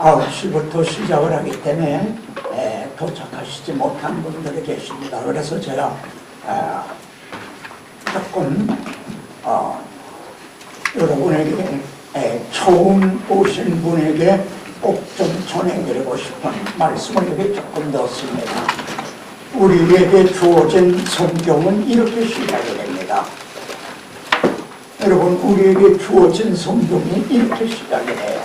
9시부터 시작을 하기 때문에 도착하시지 못한 분들이 계십니다. 그래서 제가 조금 여러분에게 처음 오신 분에게 꼭 좀 전해드리고 싶은 말씀을 여기 조금 넣었습니다. 우리에게 주어진 성경은 이렇게 시작이 됩니다. 여러분, 우리에게 주어진 성경이 이렇게 시작이 돼요.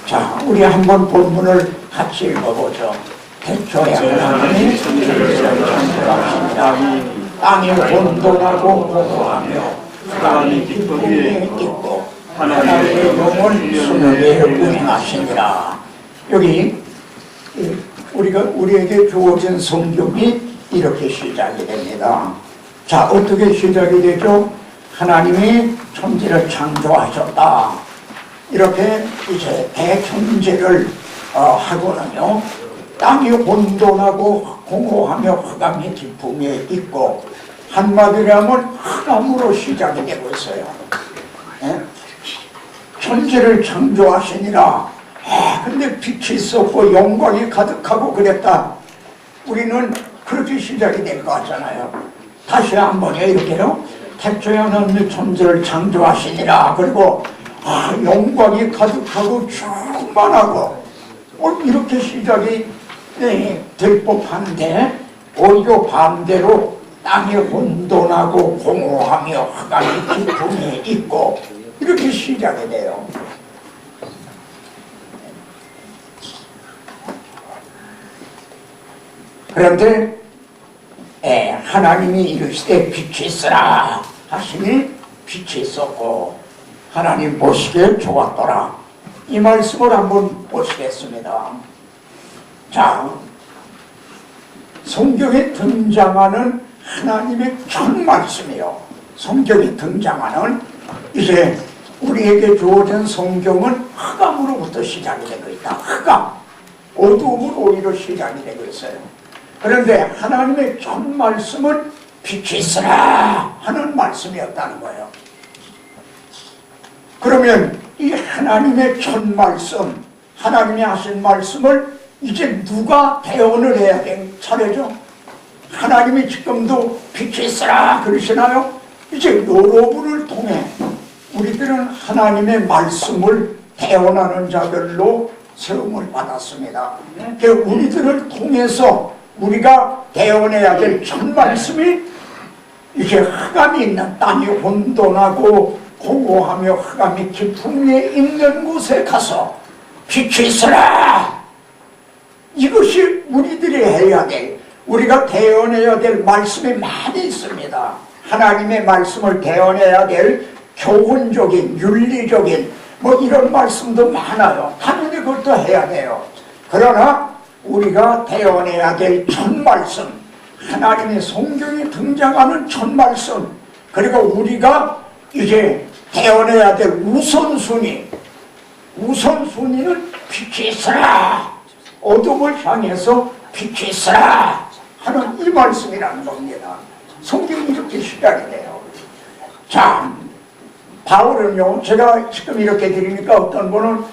자, 우리 한번 본문을 같이 읽어보죠. 태초에 하나님이 천지를 창조하시니라. 땅이 혼돈하고 공허하며 바람이 기쁨에 있고 하나님의 영은 수능에 운행하시니라. 여기 우리에게 주어진 성경이 이렇게 시작이 됩니다. 자, 어떻게 시작이 되죠? 하나님이 천지를 창조하셨다. 이렇게 이제 대천지를 하고는요, 땅이 혼돈하고 공허하며 흑암이 깊음에 있고, 한마디로 하면 흑암으로 시작이 되고 있어요. 천지를 창조하시니라. 근데 빛이 있었고 영광이 가득하고 그랬다. 우리는 그렇게 시작이 될 것 같잖아요. 다시 한번 이렇게요. 태초에 하나님이 천지를 창조하시니라. 그리고 영광이 가득하고 충만하고 이렇게 시작이 될 법한데, 오히려 반대로 땅이 혼돈하고 공허하며 흑암이 깊음에 있고 이렇게 시작이 돼요. 그런데 하나님이 이르시되 빛이 있으라 하시니 빛이 있었고 하나님 보시기에 좋았더라. 이 말씀을 한번 보시겠습니다. 자, 성경에 등장하는 하나님의 첫 말씀이요. 성경에 등장하는, 이제 우리에게 주어진 성경은 흑암으로부터 시작이 되고 있다. 흑암, 어두움으로 오히려 시작이 되고 있어요. 그런데 하나님의 첫 말씀은 빛이 있으라 하는 말씀이었다는 거예요. 그러면 이 하나님의 첫 말씀, 하나님이 하신 말씀을 이제 누가 대언을 해야 될 차례죠? 하나님이 지금도 빛이 있으라 그러시나요? 이제 여러분을 통해 우리들은 하나님의 말씀을 대언하는 자들로 세움을 받았습니다. 우리들을 통해서 우리가 대언해야 될 첫 말씀이 이제 흑암이 있는, 땅이 혼돈하고 공허하며 흑암이 깊음에 있는 곳에 가서 빛이 있으라. 이것이 우리들이 해야 될, 우리가 대언해야 될 말씀이 많이 있습니다. 하나님의 말씀을 대언해야 될 교훈적인, 윤리적인 이런 말씀도 많아요. 당연히 그것도 해야 돼요. 그러나 우리가 대언해야 될 첫 말씀, 하나님의 성경에 등장하는 첫 말씀, 그리고 우리가 이제 대언해야 될 우선순위는 빛이 있으라, 어둠을 향해서 빛이 있으라 하는 이 말씀이라는 겁니다. 성경이 이렇게 시작이 돼요. 자, 바울은요, 제가 지금 이렇게 드리니까 어떤 분은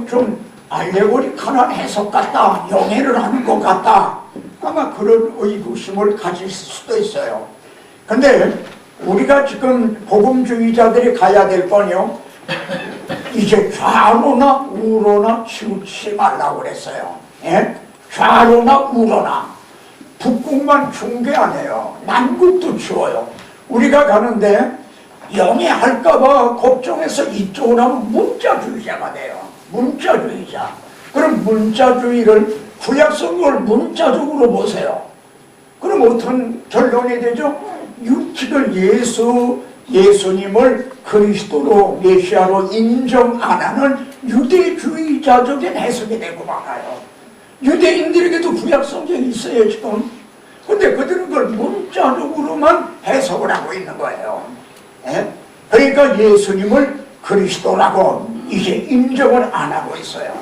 좀 알레고리컬한 해석 같다, 영해를 하는 것 같다, 아마 그런 의구심을 가질 수도 있어요. 근데 우리가 지금 복음주의자들이 가야 될 건요, 이제 좌로나 우로나 치우치지 말라고 그랬어요. 좌로나 우로나. 북극만 중계 안 해요. 남극도 치워요. 우리가 가는데 영해할까봐 걱정해서 이쪽으로 하면 문자주의자가 돼요. 문자주의자. 그럼 문자주의를, 구약성경을 문자적으로 보세요. 그럼 어떤 결론이 되죠? 육직을 예수님을 그리스도로, 메시아로 인정 안 하는 유대주의자적인 해석이 되고 말아요. 유대인들에게도 구약성경이 있어요, 지금. 근데 그들은 그걸 문자적으로만 해석을 하고 있는 거예요. 그러니까 예수님을 그리스도라고 이제 인정을 안 하고 있어요.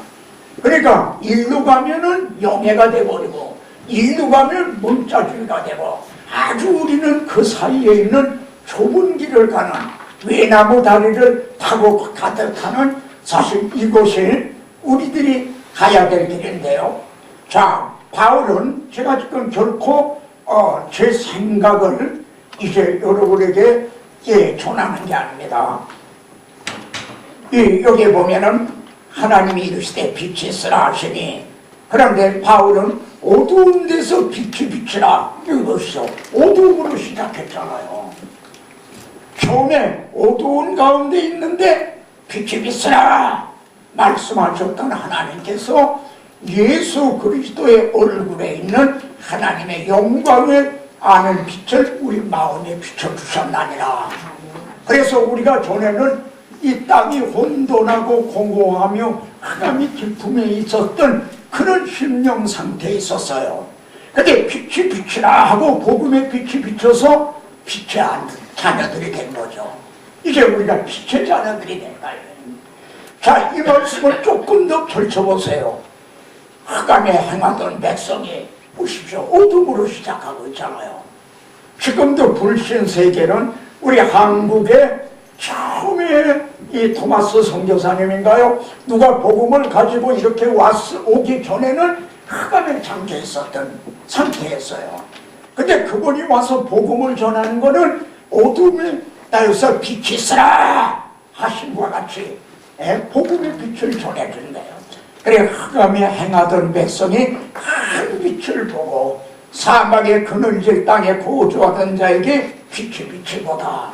그러니까 일로 가면은 영해가 돼버리고, 일로 가면 문자주의가 되고, 아주 우리는 그 사이에 있는 좁은 길을 가는, 외나무 다리를 타고 가득 하는, 사실 이곳에 우리들이 가야 될 길인데요. 자, 바울은 제가 지금 결코 제 생각을 이제 여러분에게 전하는 게 아닙니다. 여기 보면은 하나님이 이르시되 빛이 있으라 하시니, 그런데 바울은 어두운 데서 빛이 비치라, 이것이죠. 어두움으로 시작했잖아요. 처음에 어두운 가운데 있는데 빛이 비치라 말씀하셨던 하나님께서 예수 그리스도의 얼굴에 있는 하나님의 영광을 아는 빛을 우리 마음에 비춰주셨나니라. 그래서 우리가 전에는 이 땅이 혼돈하고 공허하며 흑암이 깊음에 있었던 그런 심령 상태에 있었어요. 근데 빛이 비치라 하고 복음의 빛이 비쳐서 빛의 자녀들이 된 거죠. 이제 우리가 빛의 자녀들이 된다. 자, 이 말씀을 조금 더 펼쳐보세요. 흑암에 행하던 백성이 보십시오. 어둠으로 시작하고 있잖아요. 지금도 불신 세계는 우리 한국에 처음에 이 토마스 선교사님인가요? 누가 복음을 가지고 이렇게 오기 전에는 흑암에 잠겨 있었던 상태였어요. 근데 그분이 와서 복음을 전하는 거는 어둠에 나여서 빛이 있으라 하신과 같이 복음의 빛을 전해준대요. 그래, 흑암에 행하던 백성이 큰 빛을 보고 사막의 그늘질 땅에 거주하던 자에게 빛이 비치보다.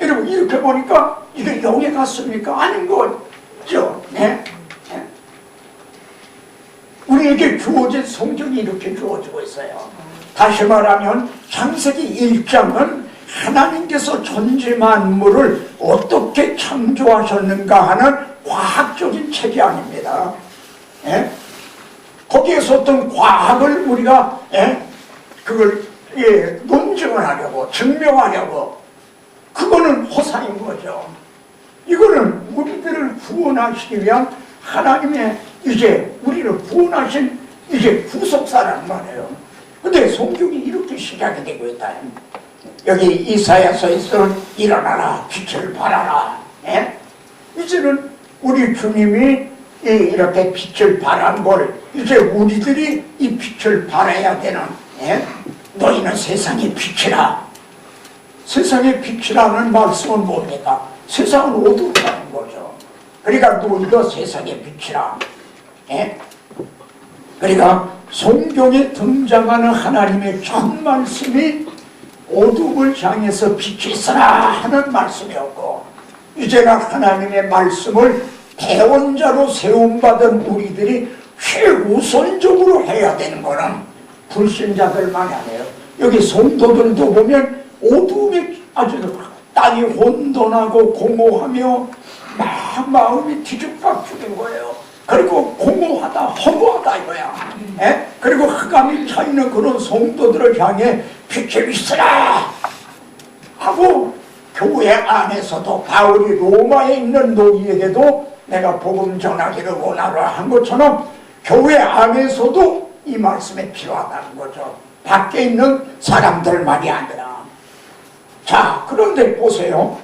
여러분, 이렇게 보니까 이게 영에 갔습니까? 아닌 거죠. 네? 우리에게 주어진 성경이 이렇게 주어지고 있어요. 다시 말하면 창세기 1장은 하나님께서 천지 만물을 어떻게 창조하셨는가 하는 과학적인 책이 아닙니다. 거기에서 어떤 과학을 우리가 그걸 논증을 하려고, 증명하려고, 그거는 허상인 거죠. 이거는 우리들을 구원하시기 위한 하나님의 이제 우리를 구원하신 이제 구속사라는 말이에요. 근데 성경이 이렇게 시작이 되고 있다. 여기 이사야서에서 일어나라, 빛을 발하라. 이제는 우리 주님이 이렇게 빛을 발한 걸 이제 우리들이 이 빛을 발해야 되는, 너희는 세상의 빛이라. 세상의 빛이라는 말씀은 뭡니까? 세상은 어둡다는 거죠. 그러니까 너희가 세상의 빛이라. 그러니까 성경에 등장하는 하나님의 첫 말씀이 어둠을 향해서 빛이 있으라 하는 말씀이었고, 이제는 하나님의 말씀을 대원자로 세움받은 우리들이 최우선적으로 해야 되는 거는 불신자들만이 아니에요. 여기 성도들도 보면 어둠에 아주 땅이 혼돈하고 공허하며 막 마음이 뒤죽박죽인 거예요. 그리고 공허하다, 허무하다 이거야. 그리고 흑암이 차있는 그런 성도들을 향해 빛이 비치라 하고, 교회 안에서도 바울이 로마에 있는 너희에게도 내가 복음 전하기를 원하라 한 것처럼 교회 안에서도 이 말씀이 필요하다는 거죠. 밖에 있는 사람들만이 아니라. 자, 그런데 보세요.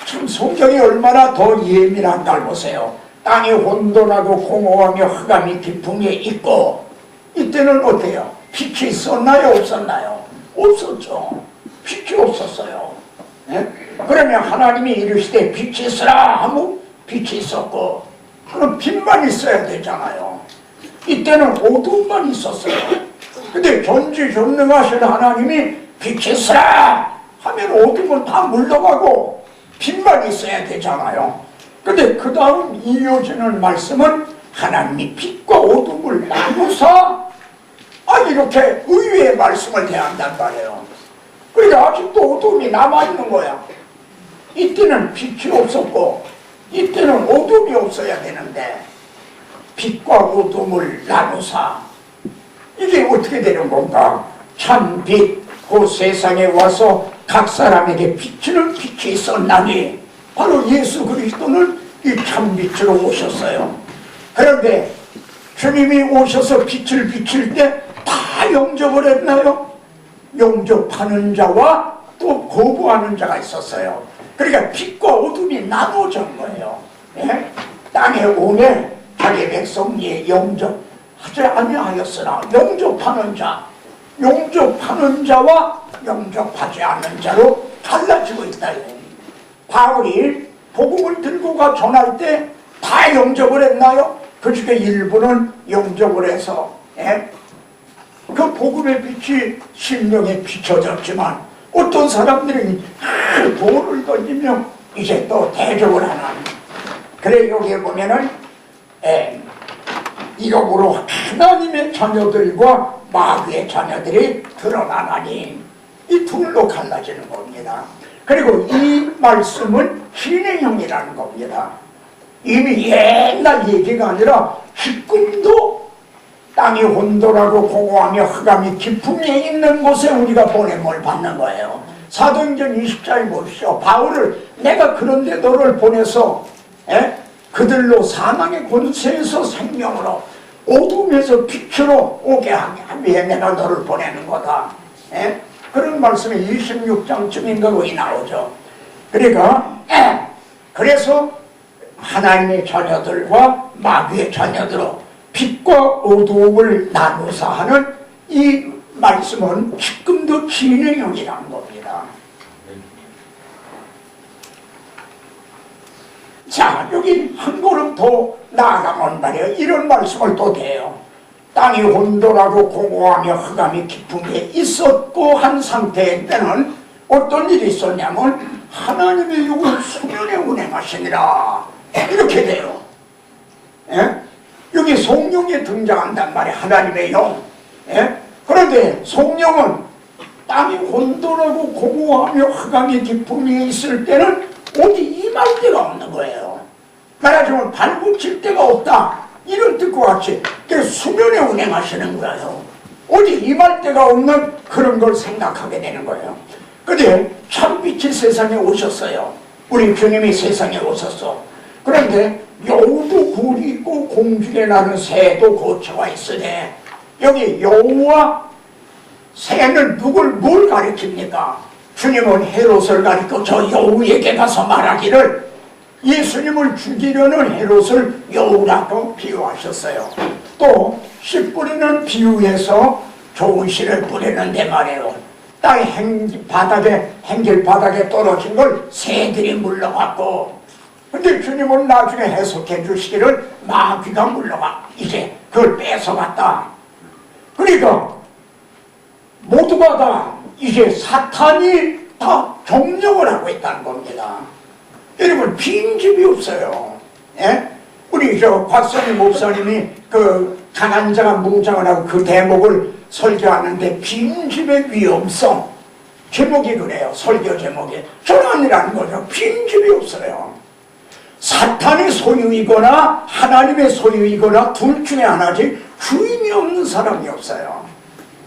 참 성경이 얼마나 더 예민한가를 보세요. 땅이 혼돈하고 공허하며 흑암이 깊음에 있고, 이때는 어때요? 빛이 있었나요? 없었나요? 없었죠. 빛이 없었어요. 그러면 하나님이 이르시되 빛이 있으라 하면 빛이 있었고, 그럼 빛만 있어야 되잖아요. 이때는 어둠만 있었어요. 근데 전지전능하신 하나님이 빛이 있으라 하면 어둠은 다 물러가고 빛만 있어야 되잖아요. 근데 그 다음 이어지는 말씀은 하나님이 빛과 어둠을 나누사 이렇게 의외의 말씀을 대한단 말이에요. 그러니까 아직도 어둠이 남아있는 거야. 이때는 빛이 없었고 이때는 어둠이 없어야 되는데 빛과 어둠을 나누사, 이게 어떻게 되는 건가? 참 빛, 그 세상에 와서 각 사람에게 비치는 빛이 있었나니 바로 예수 그리스도는 이 참빛으로 오셨어요. 그런데 주님이 오셔서 빛을 비칠 때 다 영접을 했나요? 영접하는 자와 또 거부하는 자가 있었어요. 그러니까 빛과 어둠이 나눠진 거예요. 땅에 오매 자기 백성이 영접하지 아니하였으나 영접하는 자, 영접하는 자와 영접하지 않는 자로 갈라지고 있다. 바울이 복음을 들고가 전할 때 다 영접을 했나요? 그 중에 일부는 영접을 해서 그 복음의 빛이 심령에 비춰졌지만 어떤 사람들이 돌을 던지며 이제 또 대적을 하는. 그래 여기에 보면은 이러므로 하나님의 자녀들과 마귀의 자녀들이 드러나나니 이 둘로 갈라지는 겁니다. 그리고 이 말씀은 진행형이라는 겁니다. 이미 옛날 얘기가 아니라 지금도 땅이 혼돈하고 공허하며 흑암이 깊음에 있는 곳에 우리가 보냄을 받는 거예요. 사도행전 20장에 보십시오. 바울을 내가 그런데 너를 보내서 그들로 사망의 권세에서 생명으로 어둠에서 빛으로 오게 하기 위해 내가 너를 보내는 거다. 그런 말씀이 26장쯤인가 거기 나오죠. 그러니까 그래서 하나님의 자녀들과 마귀의 자녀들로 빛과 어두움을 나누사 하는 이 말씀은 지금도 진행형이라는 겁니다. 자, 여기 한 걸음 더 나아가면 말이에요. 이런 말씀을 또 대요. 땅이 혼돈하고 공허하며 흑암이 깊음에 있었고 한 상태일 때는 어떤 일이 있었냐면 하나님의 영은 수면에 운행하시니라 이렇게 돼요. 여기 성령이 등장한단 말이에요. 하나님의 영. 그런데 성령은 땅이 혼돈하고 공허하며 흑암이 깊음에 있을 때는 어디 임할 데가 없는 거예요. 말하자면 발붙일 데가 없다 이런 뜻과 같이 수면에 운행하시는 거예요. 어디 임할 데가 없는 그런 걸 생각하게 되는 거예요. 근데 참빛이 세상에 오셨어요. 우리 주님이 세상에 오셨어. 그런데 여우도 굴이 있고 공중에 나는 새도 거처가 있으니 여기 여우와 새는 뭘 가리킵니까? 주님은 헤롯을 가리켜 저 여우에게 가서 말하기를 예수님을 죽이려는 헤롯을 여우라고 비유하셨어요. 또 씨 뿌리는 비유해서 좋은 씨를 뿌리는데 말이에요. 땅 행길 바닥에 떨어진 걸 새들이 물러갔고, 근데 주님은 나중에 해석해 주시기를 마귀가 물러가 이제 그걸 뺏어갔다. 그러니까 모두가 다 이제 사탄이 다 점령을 하고 있다는 겁니다. 여러분 빈집이 없어요. 우리 저 곽선희 목사님이 그 강한 자가 뭉장을 하고 그 대목을 설교하는데 빈집의 위험성 제목이 그래요. 설교 제목이 전환이라는 거죠. 빈집이 없어요. 사탄의 소유이거나 하나님의 소유이거나 둘 중에 하나지 주인이 없는 사람이 없어요.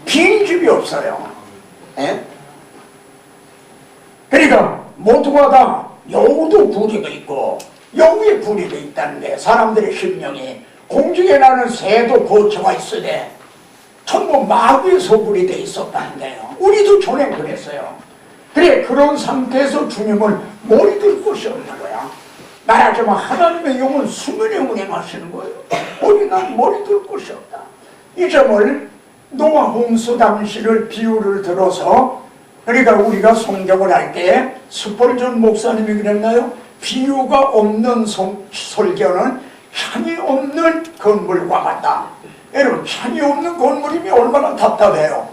빈집이 없어요. 그러니까 모두가 다 여우도 부리가 있고 여우의 부리가 있다는데 사람들의 심령이 공중에 나는 새도 거처가 있으되 전부 마귀의 소굴이 돼 있었다는데요. 우리도 전에 그랬어요. 그래 그런 상태에서 주님은 머리 들 곳이 없는 거야. 말하자면 하나님의 영은 수면에 운행하시는 거예요. 난 머리 들 곳이 없다. 이 점을 노아 홍수 당시를 비유를 들어서 그러니까 우리가 성경을 할 때 스펄전 목사님이 그랬나요? 비유가 없는 설교는 창이 없는 건물과 같다. 여러분 창이 없는 건물이면 얼마나 답답해요.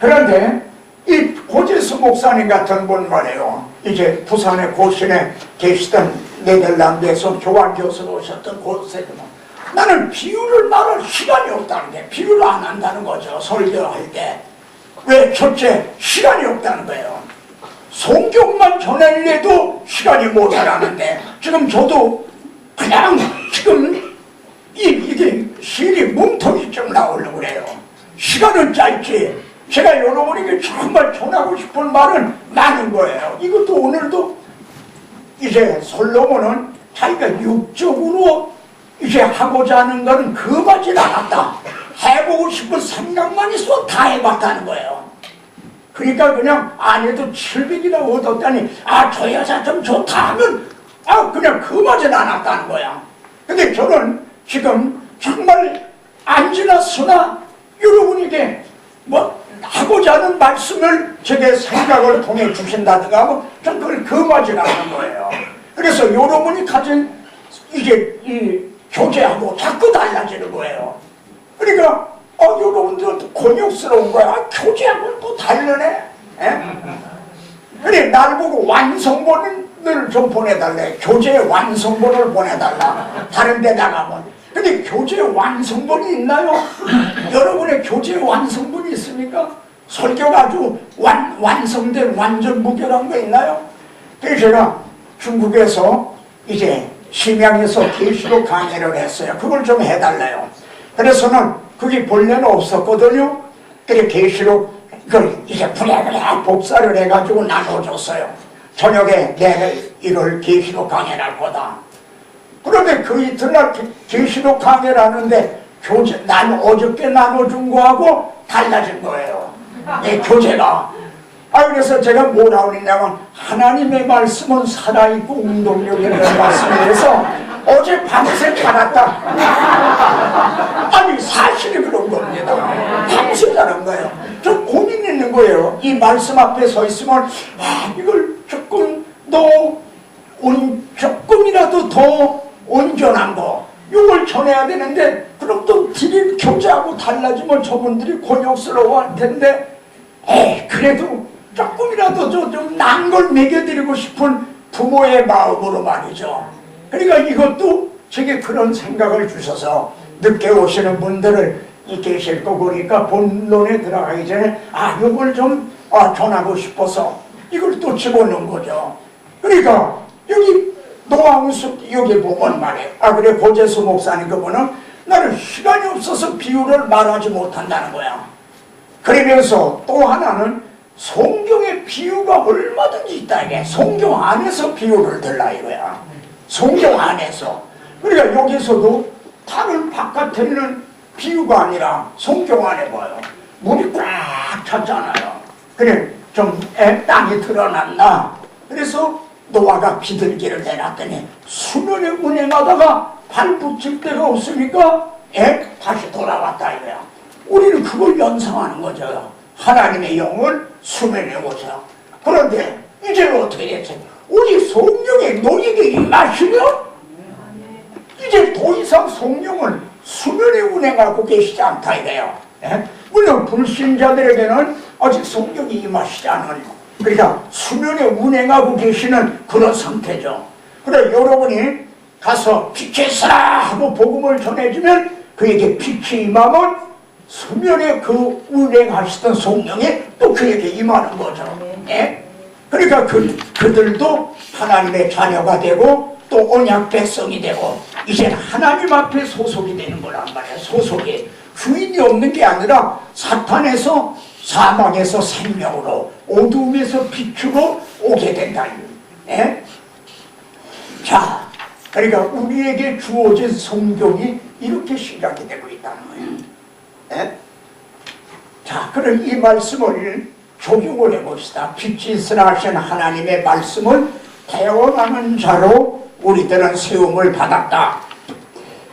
그런데 이 고제스 목사님 같은 분 말이에요. 이제 부산의 고신에 계시던 네덜란드에서 교환 교수로 오셨던 고세도 나는 비유를 말할 시간이 없다는 게 비유를 안 한다는 거죠. 설교할 때. 왜? 첫째 시간이 없다는 거예요. 성경만 전하려도 시간이 모자라는데 지금 저도 그냥 지금 이게 실이 뭉텅이쯤 나오려고 그래요. 시간은 짧지 제가 여러분에게 정말 전하고 싶은 말은 많은 거예요. 이것도 오늘도 이제 솔로몬은 자기가 육적으로 이제 하고자 하는 거는 그만하지 않았다. 해보고 싶은 생각만 있어 다 해봤다는 거예요. 그러니까 그냥 아내도 700이나 얻었다니 저 여자 좀 좋다 하면 그냥 그만하지 않았다는 거야. 근데 저는 지금 정말 안 지났으나 여러분에게 뭐 하고자 하는 말씀을 제게 생각을 통해 주신다든가 하고 전 그걸 금하지 않는 거예요. 그래서 여러분이 가진 이제 이 교제하고 자꾸 달라지는 거예요. 그러니까 여러분들도 곤욕스러운 거야. 교제하고는 또 다르네. 그래 날 보고 완성본을 좀 보내달래. 교제 완성본을 보내달라. 다른 데 나가면. 근데 교제 완성본이 있나요? 여러분의 교제 완성본이 있습니까? 설교가 아주 완성된 완전 무결한 거 있나요? 그래서 제가 중국에서 이제 심양에서 계시록 강의를 했어요. 그걸 좀 해달래요. 그래서는 그게 본래는 없었거든요. 그래 계시록 그걸 이제 부랴부랴 복사를 해가지고 나눠줬어요. 저녁에 내가 이걸 계시록 강의를 할 거다. 그런데 그 이튿날 계시록 강의를 하는데 난 어저께 나눠준 거하고 달라진 거예요. 내 교재가. 그래서 제가 뭐라고 했냐면 하나님의 말씀은 살아있고 운동력이 있는 말씀이라서 어제 밤새 자랐다. 아니 사실이 그런 겁니다. 밤새 자란 거예요. 좀 고민이 있는 거예요. 이 말씀 앞에 서 있으면 이걸 조금이라도 더 온전한 거 이걸 전해야 되는데 그럼 또 드릴 교제하고 달라지면 저분들이 곤욕스러워할 텐데 그래도 조금이라도 좀 난 걸 먹여드리고 싶은 부모의 마음으로 말이죠. 그러니까 이것도 제게 그런 생각을 주셔서 늦게 오시는 분들을 계실 거 보니까 본론에 들어가기 전에 이걸 좀 전하고 싶어서 이걸 또 집어넣은 거죠. 그러니까 여기 노항수 여기 보면 말이에요. 그래 고재수 목사님 그분은 나는 시간이 없어서 비유를 말하지 못한다는 거야. 그러면서 또 하나는 성경의 비유가 얼마든지 있다 이게. 성경 안에서 비유를 들라 이거야. 성경 안에서. 그러니까 여기서도 다른 바깥에 있는 비유가 아니라 성경 안에 봐요. 물이 꽉 찼잖아요. 그래 좀 땅이 드러났나. 그래서 노아가 비둘기를 내놨더니 수면에 운행하다가 발 붙일 데가 없으니까 다시 돌아왔다 이거야. 우리는 그걸 연상하는 거죠. 하나님의 영을 수면에 오셔. 그런데 이제는 어떻게 됐어요? 우리 성령이 너에게 임하시면 이제 더 이상 성령은 수면에 운행하고 계시지 않다 이거예요. 물론 불신자들에게는 아직 성령이 임하시지 않은, 그러니까 수면에 운행하고 계시는 그런 상태죠. 그래 여러분이 가서 빛이 있으라 하고 복음을 전해주면 그에게 빛이 임하면 수면에 그 운행하시던 성령이 또 그에게 임하는 거죠. 그러니까 그들도 하나님의 자녀가 되고 또 언약 백성이 되고 이제 하나님 앞에 소속이 되는 거란 말이에요. 소속이 주인이 없는 게 아니라 사탄에서 사망에서 생명으로 어둠에서 빛으로 오게 된다. 자, 그러니까 우리에게 주어진 성경이 이렇게 시작이 되고 있다는 거예요. 자, 그럼 이 말씀을 적용을 해봅시다. 빛이 있으라 하신 하나님의 말씀을 태어나는 자로 우리들은 세움을 받았다.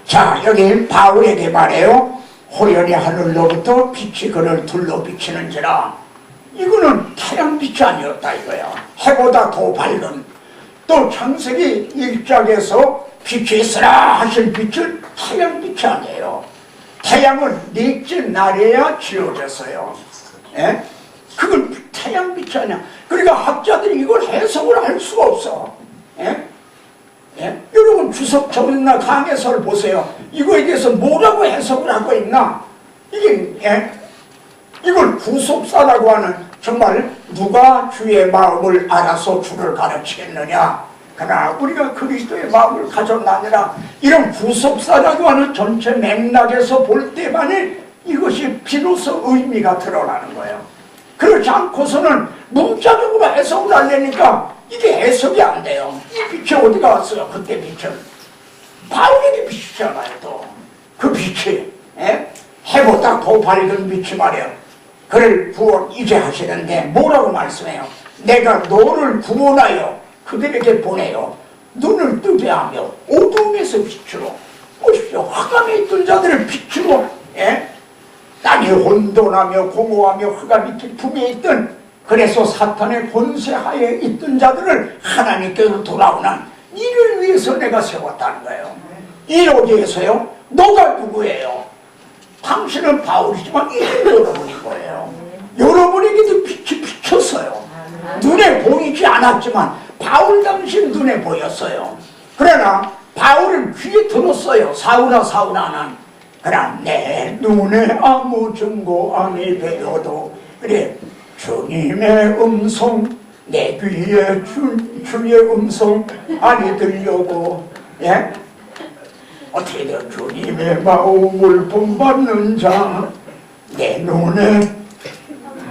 자, 여기 바울에게 말해요. 호련히 하늘로부터 빛이 그를 둘러 비치는지라. 이거는 태양빛이 아니었다 이거야. 해보다 더 밝은. 또 창세기 1장에서 빛이 있으라 하신 빛은 태양빛이 아니에요. 태양은 넷째 날에야 지어졌어요. 그건 태양빛이 아니야. 그러니까 학자들이 이걸 해석을 할 수가 없어. 여러분 주석 저번날 강해설 보세요. 이거에 대해서 뭐라고 해석을 하고 있나? 이걸 구속사라고 하는, 정말 누가 주의 마음을 알아서 주를 가르치겠느냐. 그러나 우리가 그리스도의 마음을 가졌나니라. 이런 구속사라고 하는 전체 맥락에서 볼 때만이 이것이 비로소 의미가 드러나는 거예요. 그렇지 않고서는 문자적으로 해석을 하려니까 이게 해석이 안 돼요. 이 빛이 어디 갔어요? 그때 빛은 바울에게 빛이잖아요. 또 그 빛이 해보다 더 밝은 빛이 말이에요. 그를 구원 이제 하시는데 뭐라고 말씀해요? 내가 너를 구원하여 그들에게 보내요. 눈을 뜨게 하며 어두움에서 빛으로, 보십시오, 흑암에 있던 자들을 빛으로, 땅이 혼돈하며 공허하며 흑암이 깊음에 있던, 그래서 사탄의 권세하에 있던 자들을 하나님께로 돌아오는 이를 위해서 내가 세웠다는 거예요. 이러기위해서요, 너가 누구예요? 당신은 바울이지만 이는 여러분인 거예요. 여러분에게도 빛이 비쳤어요. 눈에 보이지 않았지만 바울 당신 눈에 보였어요. 그러나 바울은 귀에 들었어요. 사울아 사울아는. 그러나 내 눈에 아무 증거 아니 되어도, 그래, 주님의 음성, 내 귀에 주의 음성 아니 들려도, 어떻게든 주님의 마음을 본받는 자, 내 눈에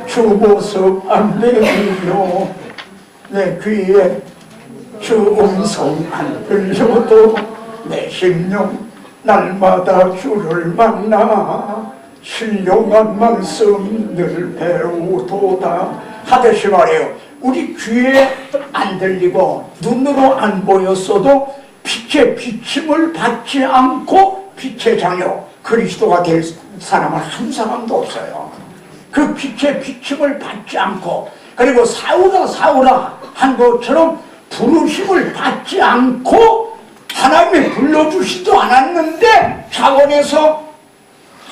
주 모습 안 내리며 내 귀에 주 음성 안 들려도 내 심령 날마다 주를 만나 신령한 말씀 늘 배우도다 하듯이 말해요. 우리 귀에 안 들리고 눈으로 안 보였어도 빛의 비침을 받지 않고 빛의 자녀 그리스도가 될 사람은 한 사람도 없어요. 그 빛의 비침을 받지 않고, 그리고 사울아 사울아 한 것처럼 부르심을 받지 않고 하나님이 불러주시도 않았는데 자원에서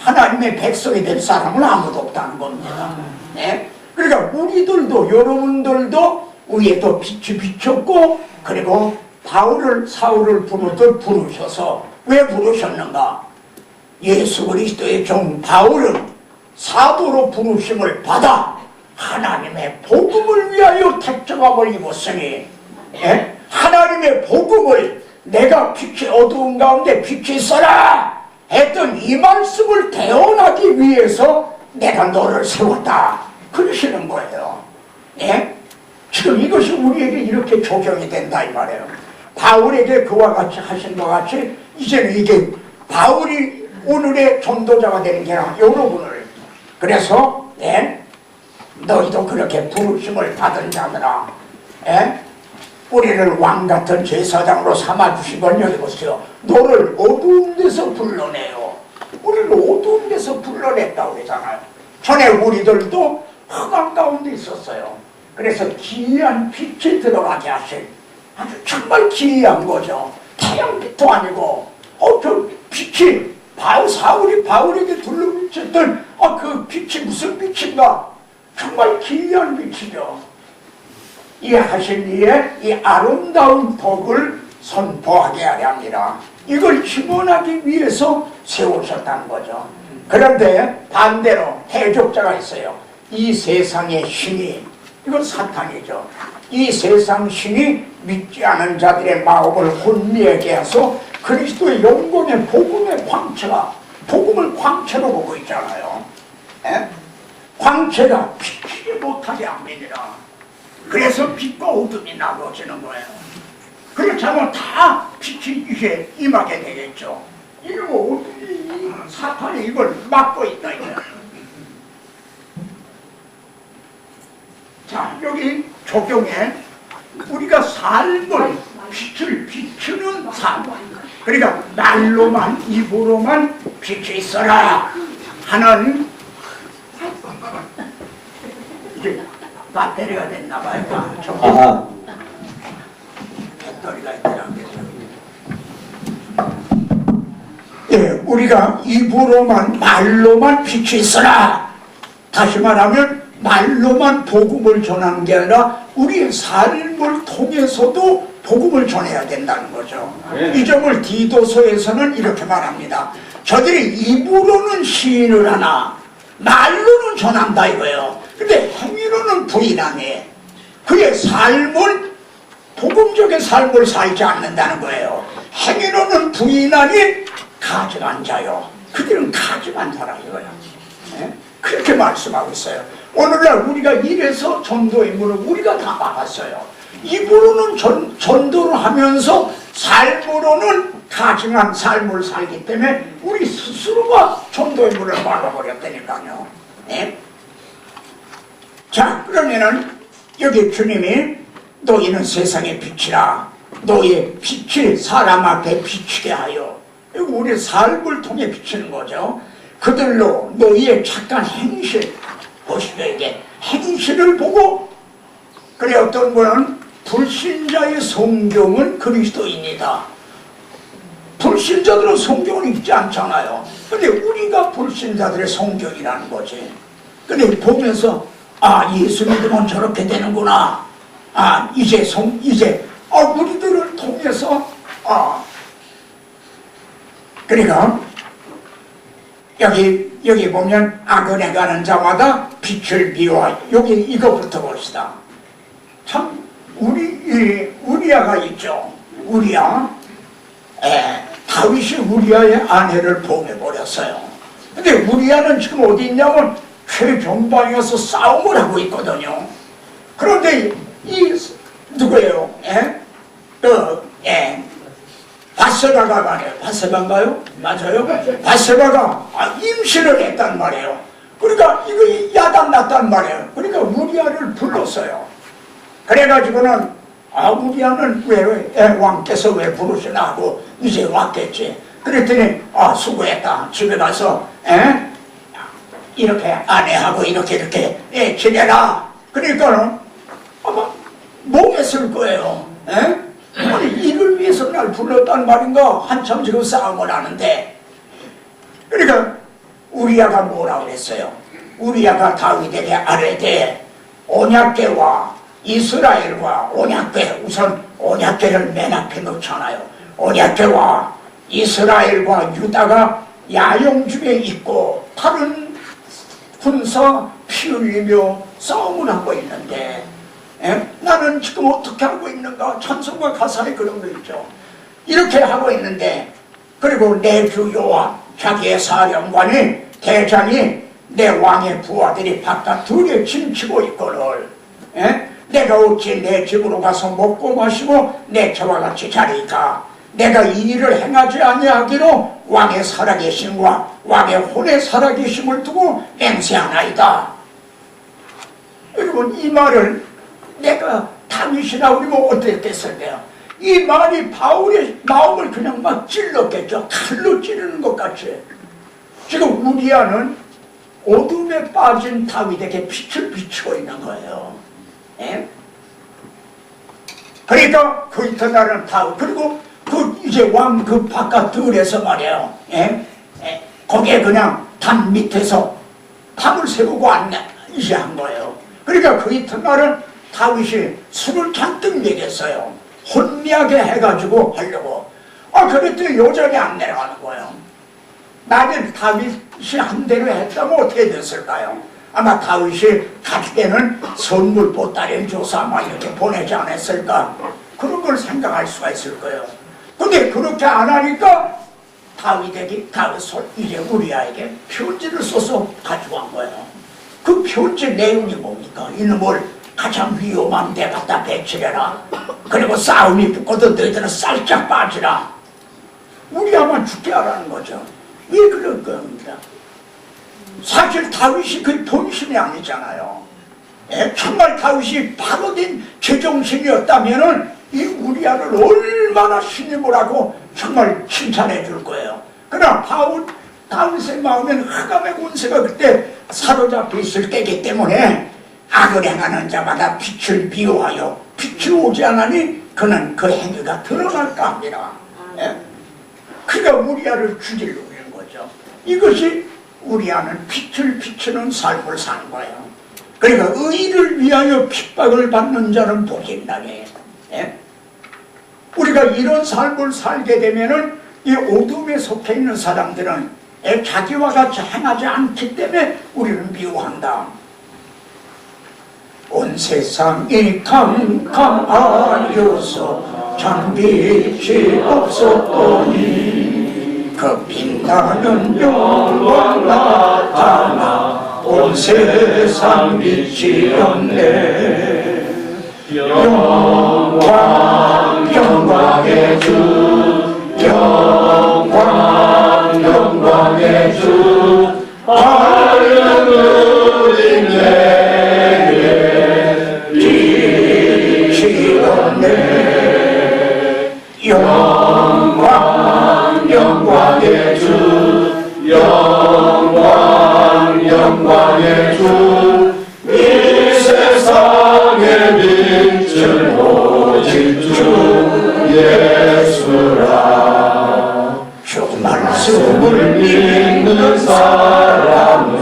하나님의 백성이 될 사람은 아무도 없다는 겁니다. 그러니까 우리들도, 여러분들도 위에도 빛이 비쳤고, 그리고 바울을 사울을 부르셔서 왜 부르셨는가? 예수 그리스도의 종 바울은 사도로 부르심을 받아 하나님의 복음을 위하여 택정함을 입었으니, 하나님의 복음을 내가 빛이 어두운 가운데 빛이 있어라 했던 이 말씀을 대언하기 위해서 내가 너를 세웠다 그러시는 거예요. 지금 이것이 우리에게 이렇게 적용이 된다 이 말이에요. 바울에게 그와 같이 하신 것 같이 이제는 이게 바울이 오늘의 전도자가 되는 게 아니라 여러분을, 그래서 너희도 그렇게 부르심을 받은 자들아, 우리를 왕같은 제사장으로 삼아주신 건 여기 보세요. 너를 어두운 데서 불러내요. 우리를 어두운 데서 불러냈다고 그러잖아요. 전에 우리들도 흑암 가운데 있었어요. 그래서 기이한 빛이 들어가게 하신, 아주 정말 기이한 거죠. 태양빛도 아니고, 저 빛이 사울이 바울에게 둘러비쳤던 그 빛이 무슨 빛인가? 정말 기이한 빛이죠. 이 하신 이에 이 아름다운 복을 선포하게 하려 합니다. 이걸 증언하기 위해서 세우셨다는 거죠. 그런데 반대로 대적자가 있어요. 이 세상의 신이, 이건 사탄이죠. 이 세상 신이 믿지 않은 자들의 마음을 혼미하게 해서 그리스도의 영광의 복음의 광채가, 복음을 광채로 보고 있잖아요. 광채가 비치지 못하게 합니다. 그래서 빛과 어둠이 나눠지는 거예요. 그렇지 않으면 다 빛이 이제 임하게 되겠죠. 이러고 어둠이, 사탄이 이걸 막고 있다 이거예요. 자, 여기 적용해 우리가 삶을, 빛을 비추는 삶, 그러니까 말로만, 입으로만 빛이 있어라 하는, 이제 배터리가 됐나봐요. 배터리가 있더라고요. 우리가 입으로만, 말로만 빛이 있어라. 다시 말하면 말로만 복음을 전하는 게 아니라 우리의 삶을 통해서도 복음을 전해야 된다는 거죠. 이 점을 디도서에서는 이렇게 말합니다. 저들이 입으로는 시인을 하나 말로는 전한다 이거예요. 근데 행위로는 부인하네. 그의 삶을, 복음적인 삶을 살지 않는다는 거예요. 행위로는 부인하니 가증한 자요. 그들은 가증한 사람이고요. 그렇게 말씀하고 있어요. 오늘날 우리가 이래서 전도의 문을 우리가 다 막았어요. 입으로는 전도를 하면서 삶으로는 가증한 삶을 살기 때문에 우리 스스로가 전도의 문을 막아버렸다니까요. 자, 그러면은 여기 주님이 너희는 세상의 빛이라 너의 빛이 사람 앞에 비치게 하여, 우리 삶을 통해 비치는 거죠. 그들로 너희의 착한 행실, 보시오, 이게 행실을 보고, 그래 어떤 분은 불신자의 성경은 그리스도입니다. 불신자들은 성경을 읽지 않잖아요. 근데 우리가 불신자들의 성경이라는 거지. 근데 보면서 아, 예수 믿으면 저렇게 되는구나. 아, 이제 우리들을 통해서 그러니까 여기 보면 악을 행하는 자마다 빛을 비워. 여기 이거부터 봅시다. 참 우리아가 있죠. 우리아. 다윗이 우리아의 아내를 보내버렸어요. 근데 우리아는 지금 어디 있냐면 최전방에서 싸움을 하고 있거든요. 그런데 누구예요? 바세바가 말이에요. 바세바인가요? 맞아요? 바세바가 임신을 했단 말이에요. 그러니까 이거 야단났단 말이에요. 그러니까 우리아를 불렀어요. 그래가지고는 우리아는 왜 왕께서 왜 부르시나 하고 이제 왔겠지. 그랬더니 수고했다. 집에 가서 이렇게 아내하고 이렇게 지내라. 그러니까는 아마 뭐했을 거예요. 아니 이를 위해서 날 불렀단 말인가. 한참 지금 싸움을 하는데. 그러니까 우리아가 뭐라고 그랬어요? 우리아가 다윗에게 아뢰되 언약궤와 이스라엘과 언약궤, 우선 언약궤를 맨 앞에 놓잖아요. 언약궤와 이스라엘과 유다가 야영중에 있고 다른 군사 피 흘리며 싸움을 하고 있는데 나는 지금 어떻게 하고 있는가. 찬송가 가사에 그런 거 있죠. 이렇게 하고 있는데, 그리고 내 주 요압 자기의 사령관이 대장이 내 왕의 부하들이 바깥 둘에 침치고 있거늘 내가 어찌 내 집으로 가서 먹고 마시고 내 저와 같이 자리까. 내가 이 일을 행하지 아니하기로 왕의 살아계심과 왕의 혼의 살아계심을 두고 맹세하나이다. 여러분, 이 말을 내가 다윗이나 우리면 어땠겠어요? 이 말이 바울의 마음을 그냥 막 찔렀겠죠. 칼로 찌르는 것 같이. 지금 우리아는 어둠에 빠진 다윗에게 빛을 비추고 있는 거예요. 그러니까 그 이튿날은 다윗, 그리고 이제 왕 바깥 들에서 말이에요. 거기에 그냥 담 밑에서 밤을 새우고 이제 한 거예요. 그러니까 그 이튿날은 다윗이 술을 잔뜩 먹였어요. 혼미하게 해가지고 하려고. 그랬더니 요정이 안 내려가는 거예요. 나는 다윗이 한 대로 했다면 어떻게 됐을까요? 아마 다윗이 갈 때는 선물 보따리를 줘서 아마 이렇게 보내지 않았을까. 그런 걸 생각할 수가 있을 거예요. 근데 그렇게 안 하니까 다윗에게 이제 우리아에게 편지를 써서 가져간 거예요. 그 편지 내용이 뭡니까? 이놈을 가장 위험한 데 갖다 배치해라. 그리고 싸움이 붙거든 너희들은 살짝 빠지라. 우리아만 죽게 하라는 거죠. 왜 그럴 겁니다? 사실 다윗이 그 본심이 아니잖아요. 정말 다윗이 바로된 제정신이었다면은 이 우리아를 얼마나 신임을 하고 정말 칭찬해 줄 거예요. 그러나 다윗의 마음에는 흑암의 권세가 그때 사로잡혀 있을 때이기 때문에 악을 행하는 자마다 빛을 비호하여 빛이 오지 않으니 그는 그 행위가 드러날까 합니다. 그러니까 우리아를 죽이려고 하는 거죠. 이것이 우리아는 빛을 비추는 삶을 사는 거예요. 그러니까 의를 위하여 핍박을 받는 자는 복이 있나니. 우리가 이런 삶을 살게 되면은 이 어둠에 속해 있는 사람들은 자기와 같이 행하지 않기 때문에 우리를 미워한다. 온 세상이 캄캄하여서 참 빛이 없었더니 그 빛나는 영광 나타나 온 세상 빛이 없네. 영광의 주, 영광의 주, 하늘이 내게 빛이 없네. 영광 영광의 주 영광 영광의 주 이 세상의 빛을 오직 주 예수라. 주 말씀을 믿는 사람은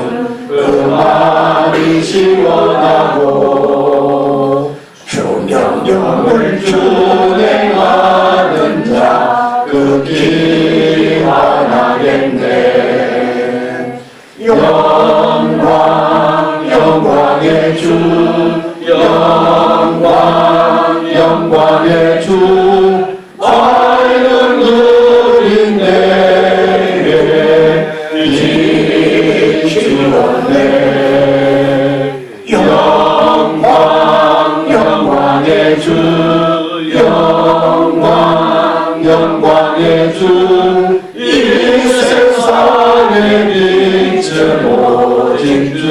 그 말이 시원하고 주 명령을 준행하는 자 그 길이 환하겠네. 영광 영광의 주 영광 영광의 주 밝은 그린 내게 비추었네. 영광 영광의 주 영광 영광의 주 이 세상의 빛은 오직 주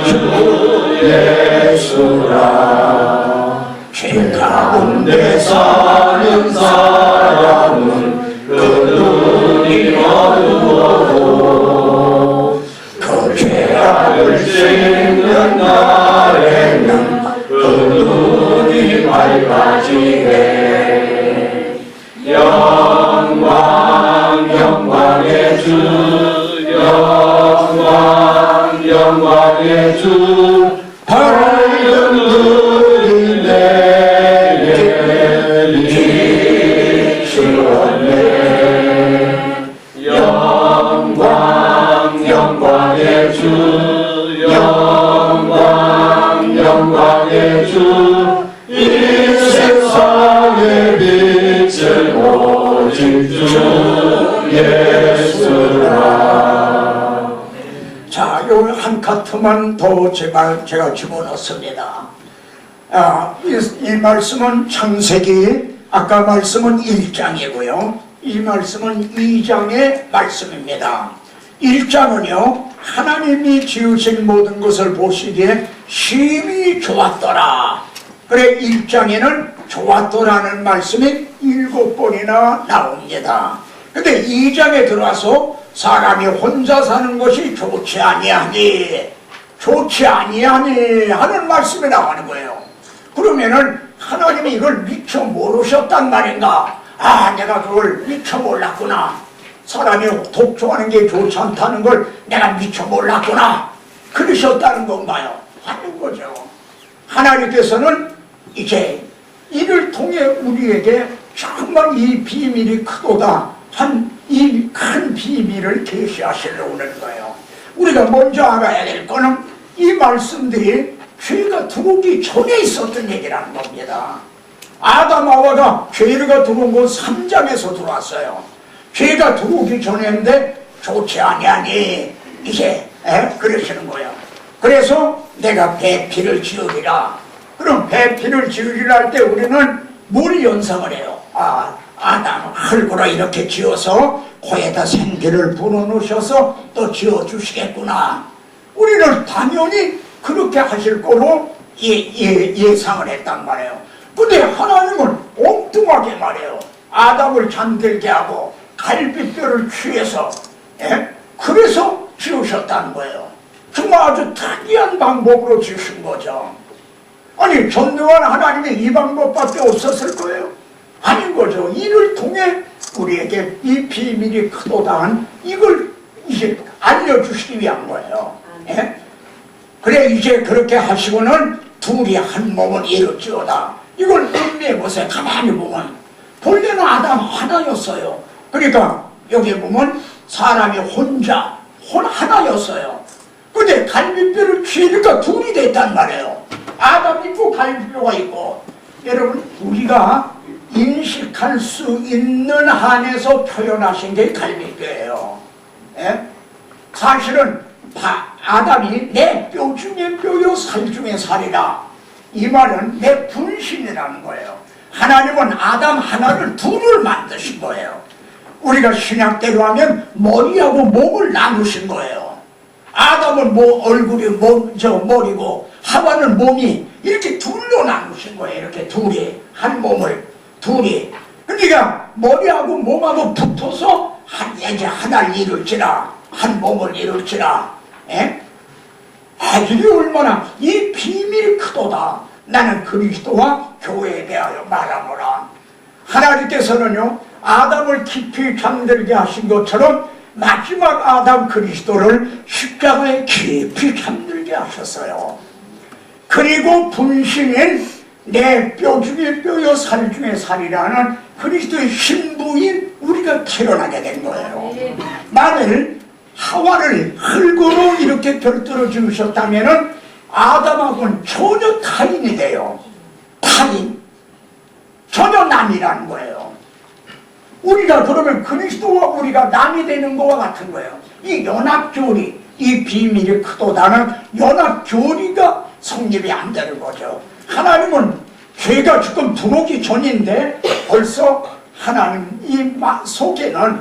예수라. 죄 가운데 사는 사람은 그 눈이 어두워도 그 죄악을 씻는 날에는 그 눈이 밝아지네. 영광 영광의 주 영광 영광의 주 밝은 눈이 내게 비추었네. 영광 영광의 주 영광 영광의 주 이 세상의 빛은 오직 주 예수라. 자, 요 한 카트만 더 제가 집어넣습니다. 이 말씀은 창세기, 아까 말씀은 1장이고요. 이 말씀은 2장의 말씀입니다. 1장은요, 하나님이 지으신 모든 것을 보시기에 심히 좋았더라. 그래, 1장에는 좋았더라는 말씀이 7번이나 나옵니다. 근데 2장에 들어와서 사람이 혼자 사는 것이 좋지 아니하니 하는 말씀이 나오는 거예요. 그러면은 하나님이 이걸 미처 모르셨단 말인가? 아, 내가 그걸 미처 몰랐구나. 사람이 독초하는 게 좋지 않다는 걸 내가 미처 몰랐구나. 그러셨다는 건가요? 하는 거죠. 하나님께서는 이제 이를 통해 우리에게 정말 이 비밀이 크도다 한 이 큰 비밀을 계시하시려고 하는 거예요. 우리가 먼저 알아야 될 거는 이 말씀들이 죄가 들어오기 전에 있었던 얘기라는 겁니다. 아담 하와가 죄가 들어온 건 3장에서 들어왔어요. 죄가 들어오기 전에인데 좋지 아니하니 이제 그러시는 거예요. 그래서 내가 배필을 지으리라. 그럼 배필을 지으리라 할 때 우리는 뭘 연상을 해요? 아담 흙으로 이렇게 지어서 코에다 생기를 불어넣으셔서 또 지어주시겠구나. 우리는 당연히 그렇게 하실 거로 예상을 했단 말이에요. 근데 하나님은 엉뚱하게 말해요. 아담을 잠들게 하고 갈빗뼈를 취해서 그래서 지으셨다는 거예요. 정말 아주 특이한 방법으로 지으신 거죠. 아니, 전능한 하나님이 이 방법밖에 없었을 거예요? 아닌 거죠. 이를 통해 우리에게 이 비밀이 크도다한 이걸 이제 알려주시기 위한 거예요. 그래, 이제 그렇게 하시고는 둘이 한 몸을 이룰지어다. 이걸 의미해 보세요. 가만히 보면 본래는 아담 하나였어요. 그러니까 여기 보면 사람이 혼자 하나였어요. 근데 갈빗뼈를 취하니까 둘이 됐단 말이에요. 아담 있고 갈빗뼈가 있고. 여러분, 우리가 인식할 수 있는 한에서 표현하신 게 갈빗뼈예요. 사실은 아담이 내 뼈 중에 뼈요 살 중에 살이라. 이 말은 내 분신이라는 거예요. 하나님은 아담 하나를 둘을 만드신 거예요. 우리가 신약대로 하면 머리하고 몸을 나누신 거예요. 아담은 얼굴이 머리고 하와는 몸이 이렇게 둘로 나누신 거예요. 이렇게 둘이 한 몸을 둘이. 그러니까 머리하고 몸하고 붙어서 이제 하나를 이룰지라, 한 몸을 이룰지라. 예? 이게 얼마나 이 비밀이 크도다. 나는 그리스도와 교회에 대하여 말하노라. 하나님께서는요, 아담을 깊이 잠들게 하신 것처럼 마지막 아담 그리스도를 십자가에 깊이 잠들게 하셨어요. 그리고 분신인 내 뼈 중에 뼈요 살 중에 살이라는 그리스도의 신부인 우리가 태어나게 된 거예요. 만일 하와를 흙으로 이렇게 별도로 지으셨다면 아담하고는 전혀 타인이 돼요. 타인, 전혀 남이라는 거예요. 우리가 그러면 그리스도와 우리가 남이 되는 것과 같은 거예요. 이 연합교리, 이 비밀이 크도다는 연합교리가 성립이 안 되는 거죠. 하나님은 죄가 지금 들어오기 전인데 벌써 하나님 이 속에는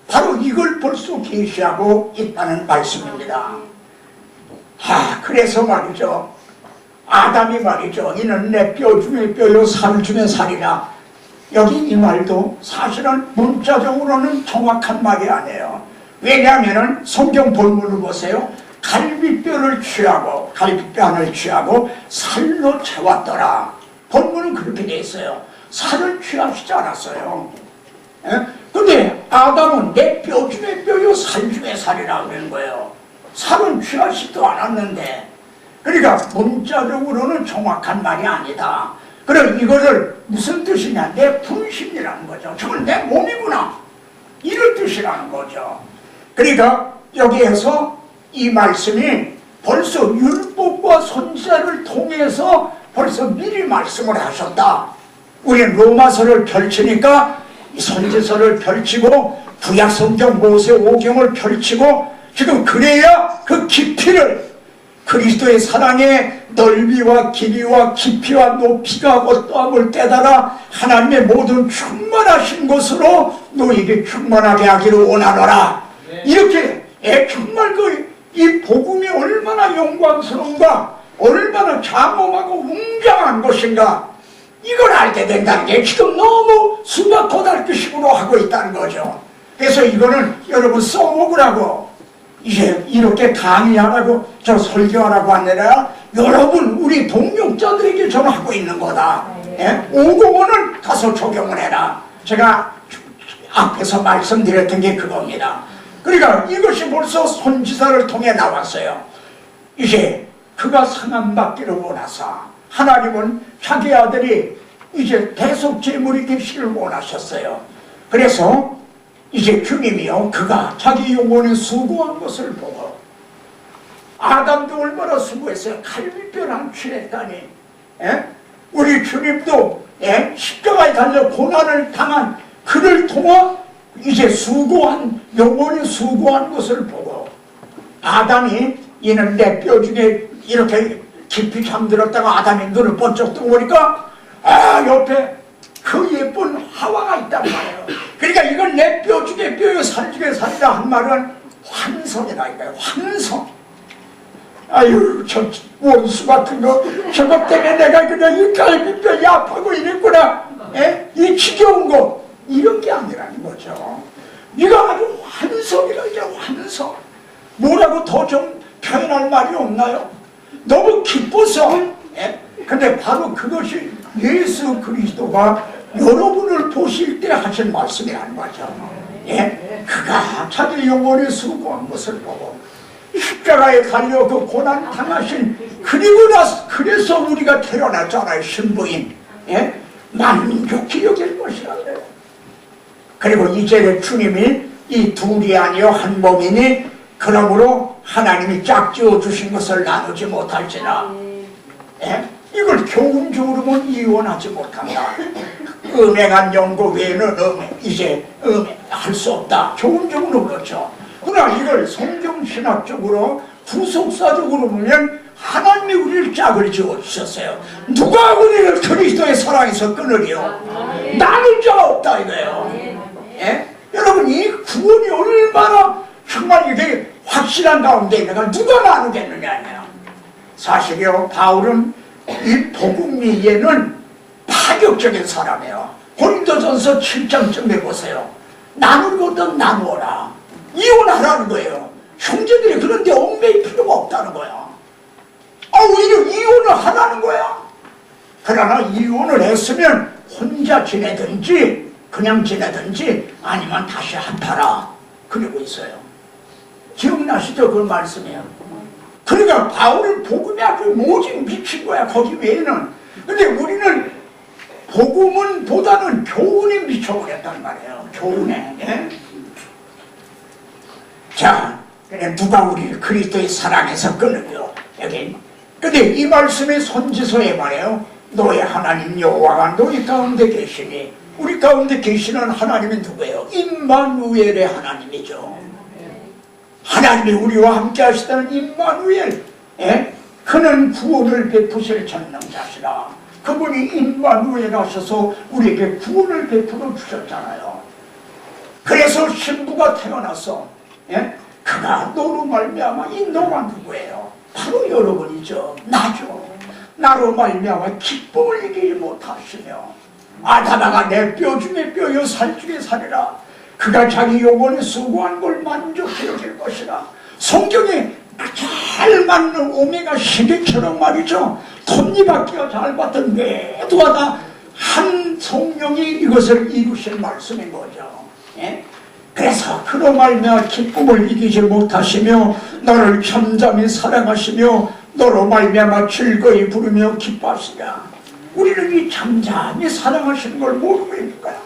바로 이걸 벌써 계시하고 있다는 말씀입니다. 그래서 말이죠, 아담이 말이죠, 이는 내 뼈 중에 뼈요 살 중에 살이라. 여기 이 말도 사실은 문자적으로는 정확한 말이 아니에요. 왜냐하면 성경 본문을 보세요. 갈비뼈를 취하고 갈비뼈 하나를 취하고 살로 채웠더라. 본문은 그렇게 돼 있어요. 살을 취하시지 않았어요. 근데 아담은 내 뼈 중에 뼈요 살 중에 살이라고 그러는 거예요. 살은 취하시지도 않았는데, 그러니까 문자적으로는 정확한 말이 아니다. 그럼 이거를 무슨 뜻이냐, 내 분신이라는 거죠. 저건 내 몸이구나, 이런 뜻이라는 거죠. 그러니까 여기에서 이 말씀이 벌써 율법과 선지자를 통해서 벌써 미리 말씀을 하셨다. 우리는 로마서를 펼치니까 선지서를 펼치고 구약성경 모세오경을 펼치고 지금 그래야 그 깊이를, 그리스도의 사랑의 넓이와 길이와 깊이와 높이가 어떠함을 깨달아 하나님의 모든 충만하신 것으로 너에게 충만하게 하기를 원하노라. 이렇게 정말 이 복음이 얼마나 영광스러운가, 얼마나 장엄하고 웅장한 것인가, 이걸 알게 된다는 게 지금 너무 수박 고달기식으로 하고 있다는 거죠. 그래서 이거는 여러분 써먹으라고, 이제 이렇게 강의하라고 저 설교하라고 아니라 여러분 우리 동역자들에게 전하고 있는 거다. 505는 가서 적용을 해라. 제가 앞에서 말씀드렸던 게 그겁니다. 그러니까 이것이 벌써 선지자를 통해 나왔어요. 이제 그가 상함받기를 원하사 하나님은 자기 아들이 이제 대속 제물이 되시기를 원하셨어요. 그래서 이제 주님이요, 그가 자기 영혼에 수고한 것을 보고, 아담도 얼마나 수고했어요. 갈비뼈를 안 취했다니. 우리 주님도 십자가에 달려 고난을 당한 그를 통해 이제 수고한, 영혼이 수고한 것을 보고, 아담이 이는 내 뼈 중에 이렇게 깊이 잠들었다가 아담이 눈을 번쩍 뜨고 보니까 옆에 그 예쁜 하와가 있단 말이에요. 그러니까 이건 내 뼈 중에 뼈요 살 중에 살이라 한 말은 환성이다 이거예요. 환성. 아유, 저 원수 같은 거 저것 때문에 내가 그냥 이 갈비뼈 약하고 이랬구나, 이 지겨운 거, 이런 게 아니라는 거죠. 네가 아주 환성이라, 이게 환성. 뭐라고 더 좀 표현할 말이 없나요? 너무 기뻐서. 근데 바로 그것이 예수 그리스도가 여러분을 보실 때 하신 말씀이라는 거죠. 그가 자기 영혼에 수고한 것을 보고 십자가에 달려 그 고난 당하신, 그리고 나서 그래서 우리가 태어났잖아요. 신부인. 만족히 여길 것이란데요. 그리고 이제 주님이 이 둘이 아니요 한 몸이니 그러므로 하나님이 짝지어 주신 것을 나누지 못할지나. 이걸 교훈적으로는 이원하지 못한다. 음행한 연고 외에는 이제 할 수 없다. 교훈적으로 그렇죠. 그러나 이걸 성경신학적으로 구속사적으로 보면 하나님이 우리를 짝을 지어주셨어요. 누가 우리를 그리스도의 사랑에서 끊으리요? 나눌 자가 없다 이거예요. 여러분, 이 구원이 얼마나 정말 이게 확실한 가운데 내가 누가 나누겠느냐. 사실이요, 바울은 이 복음 위에는 파격적인 사람이에요. 고린도전서 7장쯤에 보세요. 나누거든 나누어라. 이혼하라는 거예요. 형제들이 그런데 얽매일 필요가 없다는 거야. 오히려 이혼을 하라는 거야. 그러나 이혼을 했으면 혼자 지내든지 그냥 지내든지 아니면 다시 합하라 그러고 있어요. 기억나시죠? 그 말씀이에요. 그러니까 바울은 복음에 아주 모진 미친 거야. 거기 외에는. 근데 우리는 복음은 보다는 교훈에 미쳐버렸단 말이에요. 교훈에. 예? 자, 누가 우리 그리스도의 사랑에서 끊으려 여기. 근데 이 말씀의 선지서에 말해요. 너의 하나님 여호와가 너희 가운데 계시니, 우리 가운데 계시는 하나님이 누구예요? 임마누엘의 하나님이죠. 하나님이 우리와 함께 하시다는 임마누엘. 예? 그는 구원을 베푸실 전능자시라. 그분이 임마누엘 하셔서 우리에게 구원을 베풀어 주셨잖아요. 그래서 신부가 태어나서, 예? 그가 너로 말미암아, 이 너가 누구예요? 바로 여러분이죠. 나죠. 나로 말미암아 기쁨을 이기지 못하시며 아다마가 내 뼈 중에 뼈요 살 중에 살이라. 그가 자기 영혼에 수고한 걸 만족해 여길 것이라. 성경에 잘 맞는 오메가 12처럼 말이죠. 톱니바퀴가 잘 받던 매도하다 한 성령이 이것을 이루실 말씀인 거죠. 예? 그래서 그로 말미암아 기쁨을 이기지 못하시며 너를 참잠히 사랑하시며 너로 말미암아 즐거이 부르며 기뻐하시라. 우리는 이 잠잠히 사랑하시는 걸 모르고 있는 거야.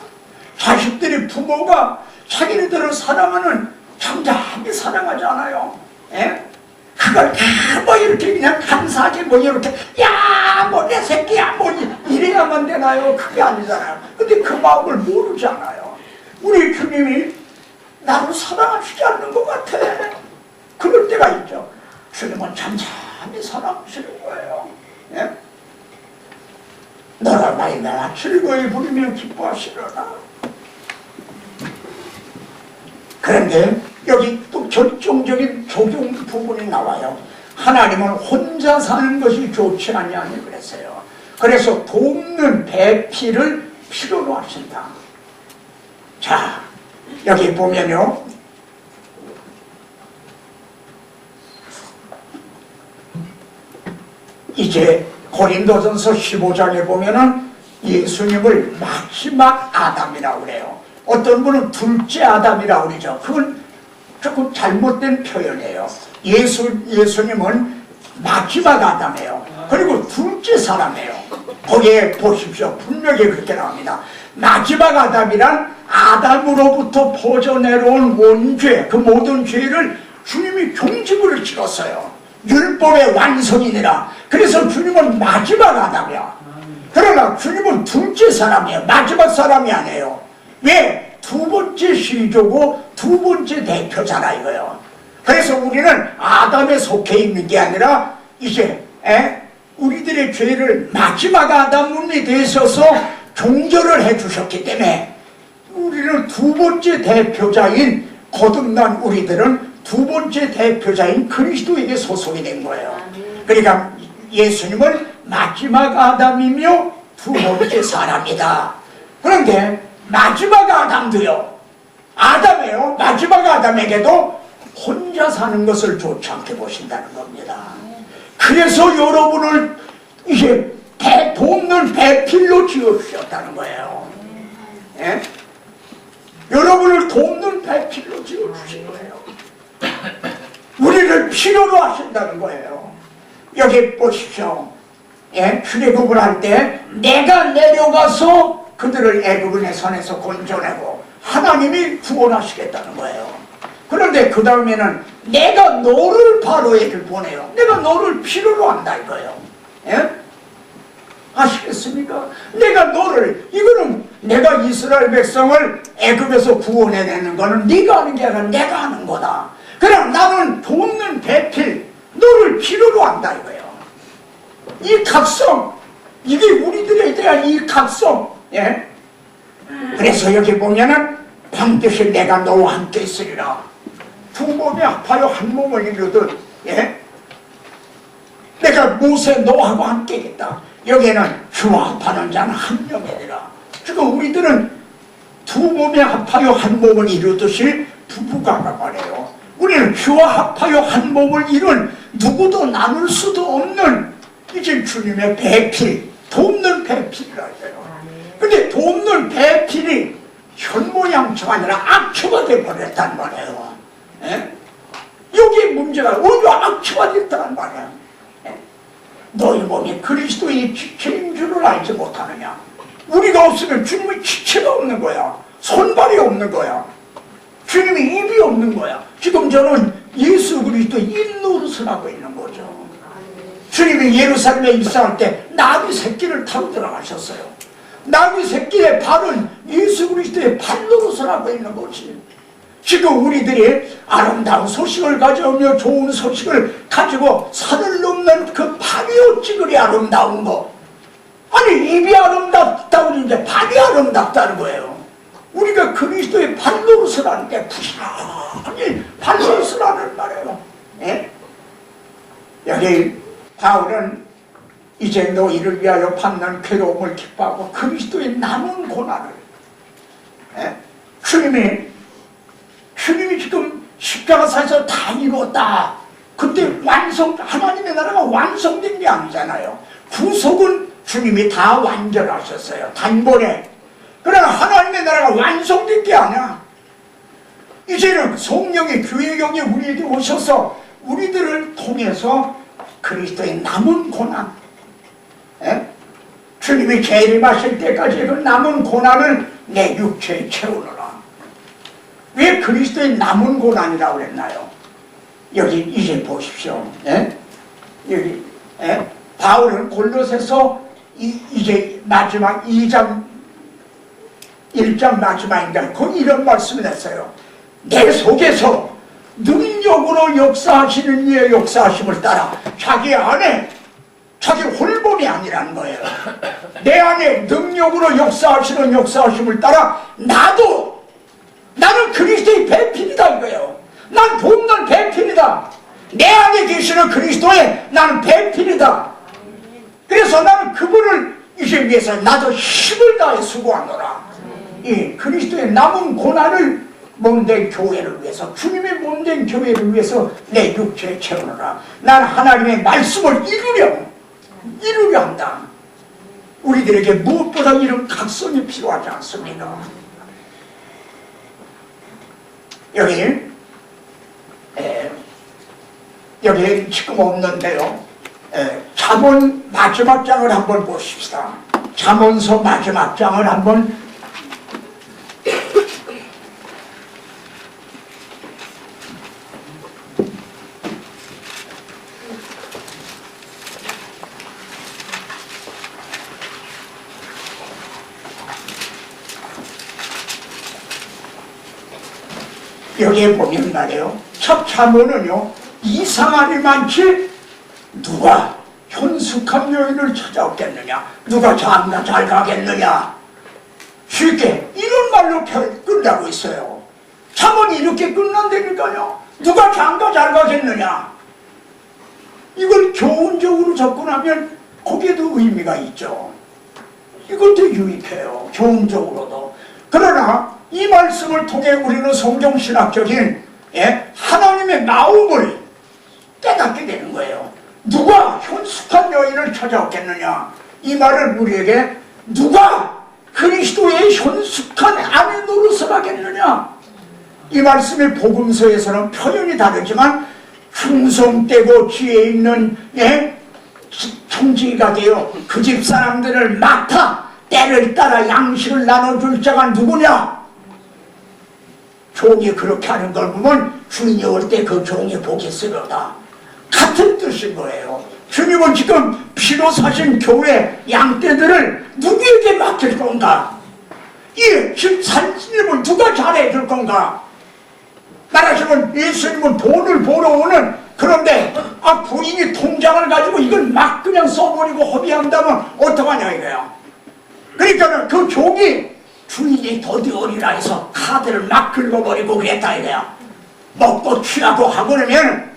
자식들이 부모가 자기네들을 사랑하는 잠잠히 사랑하지 않아요. 예? 그걸 다 뭐 이렇게 그냥 감사하게 뭐 이렇게 야 뭐 내 새끼야 뭐 이래야만 되나요? 그게 아니잖아요. 근데 그 마음을 모르잖아요. 우리 주님이 나를 사랑하시지 않는 것 같아. 그럴 때가 있죠. 주님은 잠잠히 사랑하시는 거예요. 예? 너를 말미암아 즐거이 부르며 기뻐하시려나. 그런데 여기 또 결정적인 적용 부분이 나와요. 하나님은 혼자 사는 것이 좋지 아니하니 그랬어요. 그래서 돕는 배필을 필요로 하신다. 자, 여기 보면요, 이제 고린도전서 15장에 보면은 예수님을 마지막 아담이라고 그래요. 어떤 분은 둘째 아담이라고 그러죠. 그건 조금 잘못된 표현이에요. 예수님은 마지막 아담이에요. 그리고 둘째 사람이에요. 거기에 보십시오. 분명히 그렇게 나옵니다. 마지막 아담이란 아담으로부터 퍼져내려온 원죄, 그 모든 죄를 주님이 종지부를 찍었어요. 율법의 완성이니라. 그래서 주님은 마지막 아담이야. 그러나 주님은 둘째 사람이에요. 마지막 사람이 아니에요. 왜? 두 번째 시조고 두 번째 대표잖아 이거요. 그래서 우리는 아담에 속해 있는 게 아니라 이제 우리들의 죄를 마지막 아담분이 되셔서 종결을 해주셨기 때문에 우리는 두 번째 대표자인 거듭난 우리들은 두 번째 대표자인 그리스도에게 소속이 된 거예요. 그러니까 예수님은 마지막 아담이며 두 번째 사람이다. 그런데 마지막 아담도요, 아담이에요. 마지막 아담에게도 혼자 사는 것을 좋지 않게 보신다는 겁니다. 그래서 여러분을 이제 돕는 배필로 지어주셨다는 거예요. 예? 여러분을 돕는 배필로 지어주신 거예요. 우리를 필요로 하신다는 거예요. 여기 보십시오. 예? 출애굽을 할 때 내가 내려가서 그들을 애굽의 손에서 건져내고 하나님이 구원하시겠다는 거예요. 그런데 그 다음에는 내가 너를 바로에게 보내요. 내가 너를 필요로 한다 이거예요. 예? 아시겠습니까? 내가 너를, 이거는 내가 이스라엘 백성을 애굽에서 구원해내는 거는 네가 하는 게 아니라 내가 하는 거다. 그럼 나는 돕는 배필, 너를 필요로 한다 이거예요. 이 각성, 이게 우리들에 대한 이 각성. 예? 그래서 여기 보면은 반드시 내가 너와 함께 있으리라. 두 몸이 합하여 한 몸을 이루듯, 예? 내가 모세 너하고 함께 있다. 여기에는 주와 합하는 자는 한 명이니라. 지금 우리들은 두 몸에 합하여 한 몸을 이루듯이 부부가 말해요. 우리는 주와 합하여 한 몸을 이룬 누구도 나눌 수도 없는 이제 주님의 배필, 돕는 배필이라 해요. 근데 돕는 배필이 현모양처가 아니라 악처가 되어버렸단 말이에요. 예? 여기에 문제가 오히려 악처가 됐다는 말이야. 예? 너희 몸이 그리스도의 지체인 줄을 알지 못하느냐. 우리가 없으면 주님의 지체가 없는 거야. 손발이 없는 거야. 주님의 입이 없는 거야. 지금 저는 예수 그리스도의 입노릇을 하고 있는 거죠. 주님이 예루살렘에 입성할 때 나귀 새끼를 타고 들어가셨어요. 나귀 새끼의 발은 예수 그리스도의 발노릇을 하고 있는 거지. 지금 우리들이 아름다운 소식을 가져오며 좋은 소식을 가지고 산을 넘는 그 발이 어찌 그리 아름다운 거. 아니 입이 아름답다 그러는데 발이 아름답다는 거예요. 우리가 그리스도의 발노릇을 하는 게 부지런히 발노릇을 하는 말이에요. 예? 여기 바울은 이제 너희를 위하여 받는 괴로움을 기뻐하고 그리스도의 남은 고난을, 예? 주님이 지금 십자가사에서 다 이루었다. 그때 하나님의 나라가 완성된 게 아니잖아요. 구속은 주님이 다 완전하셨어요. 단번에. 그러나 하나님의 나라가 완성된 게 아니야. 이제는 성령의 교회경에 우리에게 오셔서 우리들을 통해서 그리스도의 남은 고난, 에? 주님이 재림하실 때까지 그 남은 고난을 내 육체에 채우느라. 왜 그리스도의 남은 고난이라고 그랬나요? 여기 이제 보십시오. 에? 여기 바울은 골로새서 이제 마지막 2장 1장 마지막인가 거기 이런 말씀을 했어요. 내 속에서 능력으로 역사하시는 이의 역사하심을 따라 자기 안에 자기 홀몸이 아니라는 거예요. 내 안에 능력으로 역사하시는 역사하심을 따라 나는 그리스도의 배필이다 이거예요. 난 돕는 배필이다. 내 안에 계시는 그리스도의 나는 배필이다. 그래서 나는 그분을 이제 위해서 나도 힘을 다해 수고하노라. 이 그리스도의 남은 고난을 몸된 교회를 위해서, 주님의 몸된 교회를 위해서 내 육체에 채우노라. 난 하나님의 말씀을 이루려 한다. 우리들에게 무엇보다 이런 각성이 필요하지 않습니까? 여기 지금 없는데요. 잠언 마지막 장을 한번 보십시다. 잠언서 마지막 장을 한번 여기에 보면 말이에요. 첫 잠언은요, 이상하리 많지 누가 현숙한 여인을 찾아오겠느냐, 누가 장가 잘 가겠느냐, 쉽게 이런 말로 끝나고 있어요. 잠언이 이렇게 끝난다니까요. 누가 장가 잘 가겠느냐. 이걸 교훈적으로 접근하면 거기에도 의미가 있죠. 이것도 유익해요. 교훈적으로도. 그러나 이 말씀을 통해 우리는 성경신학적인 하나님의 마음을 깨닫게 되는 거예요. 누가 현숙한 여인을 찾아오겠느냐. 이 말은 우리에게 누가 그리스도의 현숙한 아내 노릇을 하겠느냐. 이 말씀의 복음서에서는 표현이 다르지만 충성되고 지혜 있는 청지기가 되어 그 집 사람들을 맡아 때를 따라 양식을 나눠줄 자가 누구냐. 종이 그렇게 하는 걸 보면 주인이 올 때 그 종이 복이 쓰려다. 같은 뜻인 거예요. 주님은 지금 피로 사신 교회 양떼들을 누구에게 맡길 건가? 이 지금 산신임을 누가 잘해줄 건가? 말하자면 예수님은 돈을 벌어오는, 그런데 부인이 통장을 가지고 이걸 막 그냥 써버리고 허비한다면 어떡하냐 이거야. 그러니까 그 종이 주인이 더디어리라 해서 카드를 막 긁어버리고 그랬다 이거야. 먹고 취하고 하고 그러면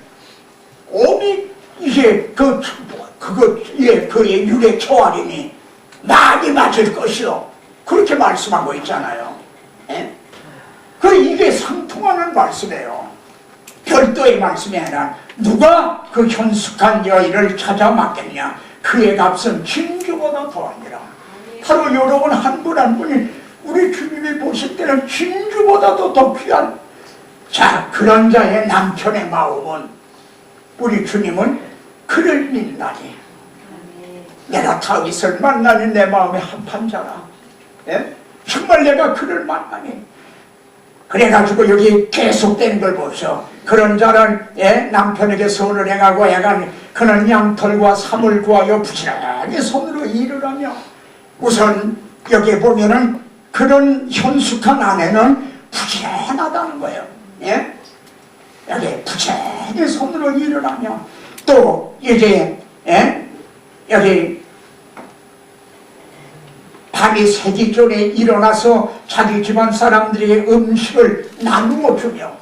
오미 이제 그의 유래 초알이니 많이 맞을 것이요. 그렇게 말씀하고 있잖아요. 예? 이게 상통하는 말씀이에요. 별도의 말씀이 아니라 누가 그 현숙한 여인을 찾아 맡겠냐. 그의 값은 진주보다 더하니라. 바로 여러분 한 분 한 분이 우리 주님이 보실 때는 진주보다도 더 귀한 자, 그런 자의 남편의 마음은 우리 주님은 그를 믿나니 내가 다윗을 만나니 내 마음에 합한 자라. 예? 정말 내가 그를 만나니 그래가지고 여기 계속되는 걸 보죠. 그런 자는 남편에게 손을 행하고 애간 그는 양털과 사물 구하여 부지런히 손으로 일을 하며 우선 여기 보면은 그런 현숙한 아내는 부지런하다는 거예요. 예? 여기 부지런히 손으로 일을 하며 또 이제 여기 밤이 새기 전에 일어나서 자기 집안 사람들에게 음식을 나누어 주며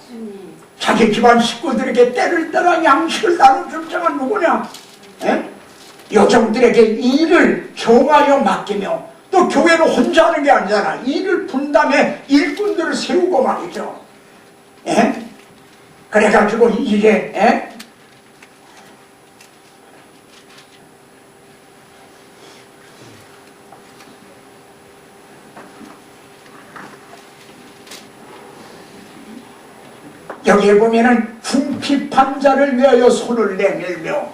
자기 집안 식구들에게 때를 따라 양식을 나눠줄 자가 누구냐? 여정들에게 일을 정하여 맡기며 또 교회는 혼자 하는 게 아니잖아. 일을 분담해 일꾼들을 세우고 말이죠. 그래가지고 이제 여기에 보면은 궁핍한 자를 위하여 손을 내밀며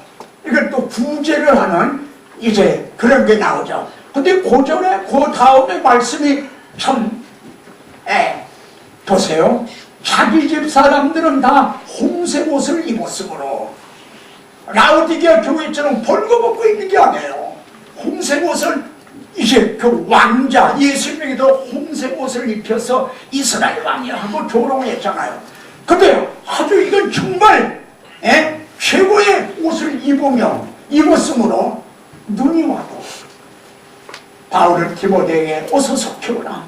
이걸 또 구제를 하는 이제 그런 게 나오죠. 근데 그 전에 그 다음에 말씀이 참 보세요. 자기 집 사람들은 다 홍색 옷을 입었으므로 라우디게아 교회처럼 벌거벗고 있는 게 아니에요. 홍색 옷을 이제 그 왕자 예수님에게도 홍색 옷을 입혀서 이스라엘 왕이 하고 조롱했잖아요. 근데 아주 이건 정말 최고의 옷을 입었으므로 눈이 와도 바울을 디모데에게 어서 속히오라.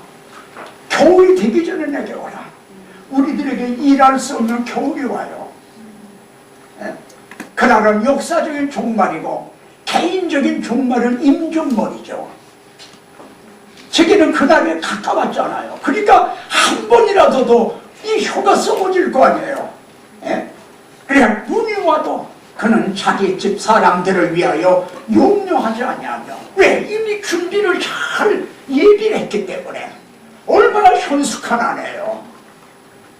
겨울이 되기 전에 내게 오라. 우리들에게 일할 수 없는 겨울이 와요. 그날은 역사적인 종말이고 개인적인 종말은 임종머리죠. 저기는 그날에 가까웠잖아요. 그러니까 한 번이라도 이 혀가 썩어질 거 아니에요. 그러니까 눈이 와도 그는 자기 집 사람들을 위하여 염려하지 아니하며 왜? 이미 준비를 잘 예비를 했기 때문에. 얼마나 현숙한 아내예요.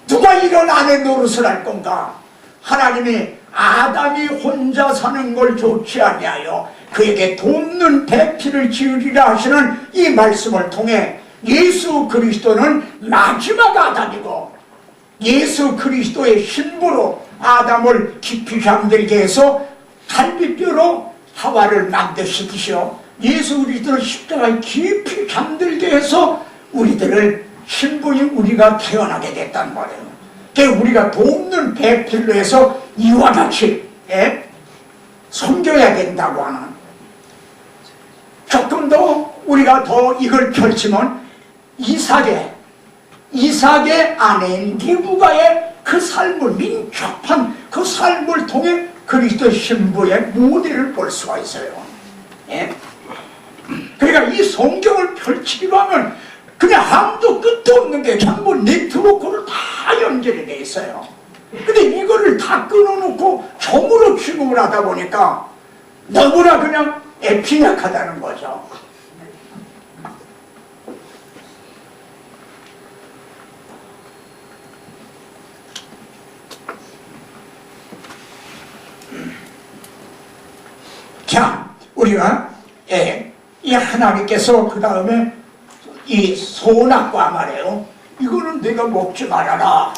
누가 이런 아내 노릇을 할 건가? 하나님이 아담이 혼자 사는 걸 좋지 아니하여 그에게 돕는 배필을 지으리라 하시는 이 말씀을 통해 예수 그리스도는 마지막 아담이고 예수 그리스도의 신부로 아담을 깊이 잠들게 해서 갈비뼈로 하와를 만드시듯이요 예수 그리스도를 십자가에 깊이 잠들게 해서 우리들을 신부인 우리가 태어나게 됐단 말이에요. 그래서 우리가 돕는 배필로 해서 이와 같이 섬겨야 된다고 하는 조금 더 우리가 더 이걸 펼치면 이삭의 아내인 리브가의 그 삶을 민첩한 그 삶을 통해 그리스도 신부의 모델을 볼 수가 있어요. 그러니까 이 성경을 펼치기로 하면 그냥 아무도 끝도 없는 게 전부 네트워크로 다 연결이 돼 있어요. 근데 이거를 다 끊어놓고 점으로 취급을 하다 보니까 너무나 그냥 빈약하다는 거죠. 자, 우리가 이 하나님께서 그 다음에 이 소낙과 말이에요. 이거는 내가 먹지 말아라.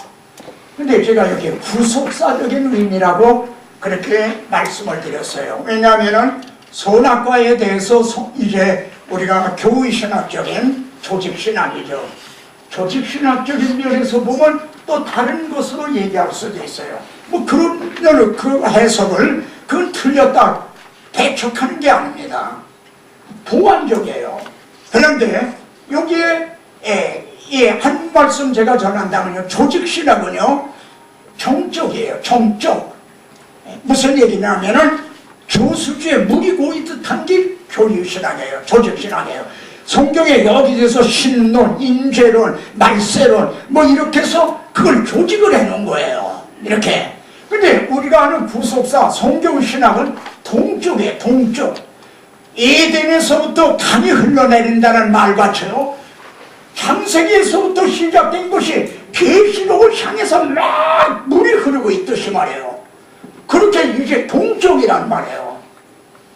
근데 제가 여기 후속사적인 의미라고 그렇게 말씀을 드렸어요. 왜냐하면은 소낙과에 대해서 이제 우리가 교의신학적인 조직신학이죠. 조직신학적인 면에서 보면 또 다른 것으로 얘기할 수도 있어요. 뭐 그런 그 해석을 그건 틀렸다 배척하는 게 아닙니다. 보완적이에요. 그런데 여기에 한 말씀 제가 전한다면요, 조직신학은요 정적이에요. 정적. 무슨 얘기냐면은 저수지에 물이 고이듯 한 게 교리신학이에요. 조직신학이에요. 성경에 여기저기서 신론, 인재론, 말세론 뭐 이렇게 해서 그걸 조직을 해놓은 거예요. 이렇게. 근데 우리가 아는 구속사, 성경신학은 동쪽이에요. 동쪽. 에덴에서부터 강이 흘러내린다는 말과처요, 창세기에서부터 시작된 것이 계시록을 향해서 막 물이 흐르고 있듯이 말이에요. 그렇게 이제 동쪽이란 말이에요.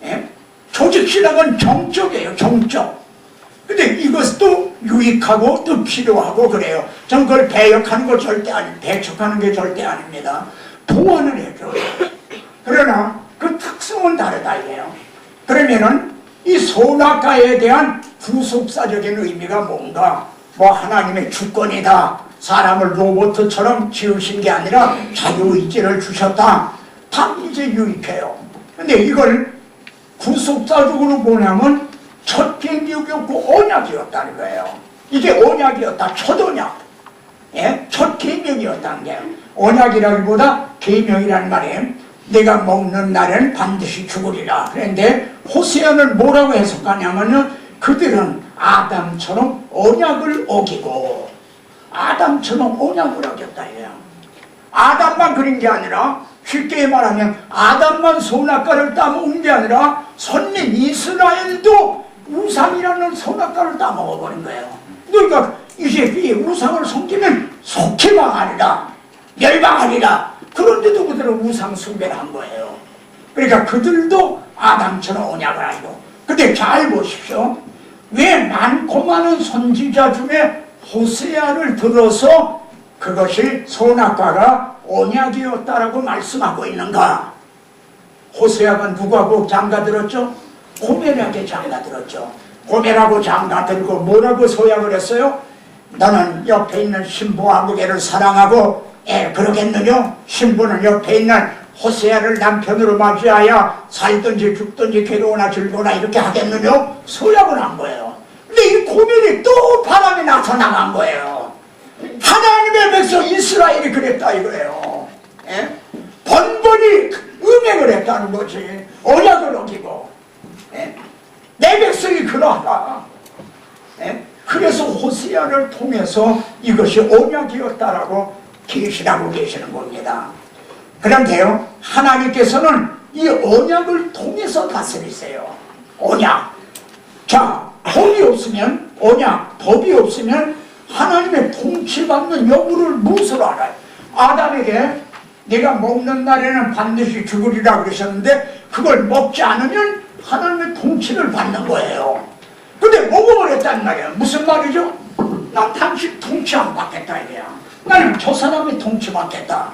예? 조직신학은 정적이에요. 정적. 근데 이것도 유익하고 또 필요하고 그래요. 전 그걸 배역하는 거 절대 배척하는 게 절대 아닙니다. 보완을 해줘요. 그러나 그 특성은 다르다 이게요. 그러면은 이 선악과에 대한 구속사적인 의미가 뭔가, 뭐 하나님의 주권이다, 사람을 로봇처럼 지으신 게 아니라 자유의지를 주셨다, 다 이제 유익해요. 근데 이걸 구속사적으로 보냐면 첫 계명이었고 언약이었다는 거예요. 이게 언약이었다. 첫 언약. 예? 첫 계명이었다는 게 언약이라기보다 계명이라는 말이에요. 내가 먹는 날엔 반드시 죽으리라. 그런데 호세아는 뭐라고 해석하냐면은 그들은 아담처럼 언약을 어기고, 아담처럼 언약을 어겼다 이래요. 아담만 그린 게 아니라, 쉽게 말하면 아담만 선악과를 따먹은 게 아니라 선민 이스라엘도 우상이라는 선악과를 따먹어버린 거예요. 그러니까 이제 이 우상을 섬기면 속히 망하리라, 멸망하리라. 그런데도 그들은 우상 숭배를 한 거예요. 그러니까 그들도 아담처럼 언약을 하고. 근데 잘 보십시오. 왜 많고 많은 선지자 중에 호세아를 들어서 그것이 선악과가 언약이었다라고 말씀하고 있는가? 호세아가 누구하고 장가들었죠? 고멜하게 장가들었죠. 고멜하고 장가들고 뭐라고 소약을 했어요? 너는 옆에 있는 신부 아무개를 사랑하고 그러겠느냐? 신부는 옆에 있는 호세아를 남편으로 맞이하여 살든지 죽든지 괴로우나 즐거우나 이렇게 하겠느냐? 소약을 한 거예요. 근데 이 고멜이 또 바람이 나서 나간 거예요. 하나님의 백성 이스라엘이 그랬다 이거예요. 예? 번번이 음행을 했다는 거지. 언약을 어기고. 예? 내 백성이 그러하다. 예? 그래서 호세아를 통해서 이것이 언약이었다라고 계시라고 계시는 겁니다. 그런데요, 하나님께서는 이 언약을 통해서 다스리세요. 언약. 자, 법이 없으면, 언약, 법이 없으면 하나님의 통치받는 여부를 무엇으로 알아요? 아담에게 내가 먹는 날에는 반드시 죽으리라 그러셨는데 그걸 먹지 않으면 하나님의 통치를 받는 거예요. 근데 먹어버렸단 말이에요. 무슨 말이죠? 난 당신 통치 안 받겠다 이거야. 나는 저 사람의 통치 받겠다.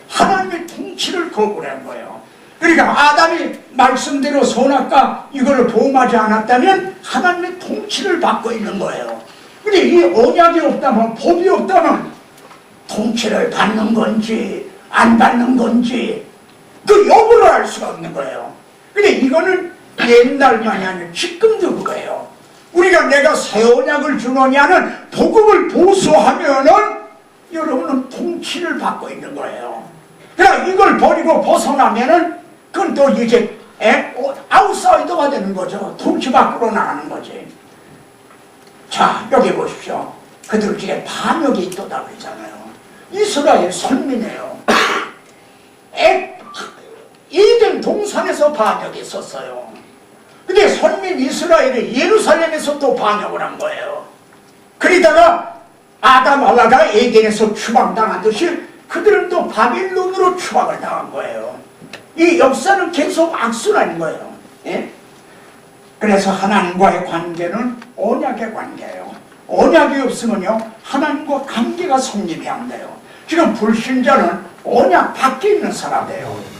하나님의 통치를 거부한 거예요. 그러니까 아담이 말씀대로 선악과 이거를 보험하지 않았다면 하나님의 통치를 받고 있는 거예요. 근데 이 언약이 없다면, 법이 없다면 통치를 받는 건지 안 받는 건지 그 여부를 알 수가 없는 거예요. 근데 이거는 옛날만이 아니라 지금도 그거예요. 우리가 내가 새 언약을 주느냐는 복음을 보수하면은 여러분은 통치를 받고 있는 거예요. 그러니까 이걸 버리고 벗어나면은 그건 또 이제 아웃사이더가 되는 거죠. 통치 밖으로 나가는 거지. 자, 여기 보십시오. 그들 중에 반역이 있다고 그러잖아요. 이스라엘 선민이에요. 에덴 동산에서 반역이 있었어요. 근데 선민 이스라엘이 예루살렘에서 또 반역을 한 거예요. 그러다가 아담 하와가 에덴에서 추방당한 듯이 그들은 또 바빌론으로 추방을 당한 거예요. 이 역사는 계속 악순환인 거예요. 예? 그래서 하나님과의 관계는 언약의 관계예요. 언약이 없으면요, 하나님과 관계가 성립이 안 돼요. 지금 불신자는 언약 밖에 있는 사람이에요.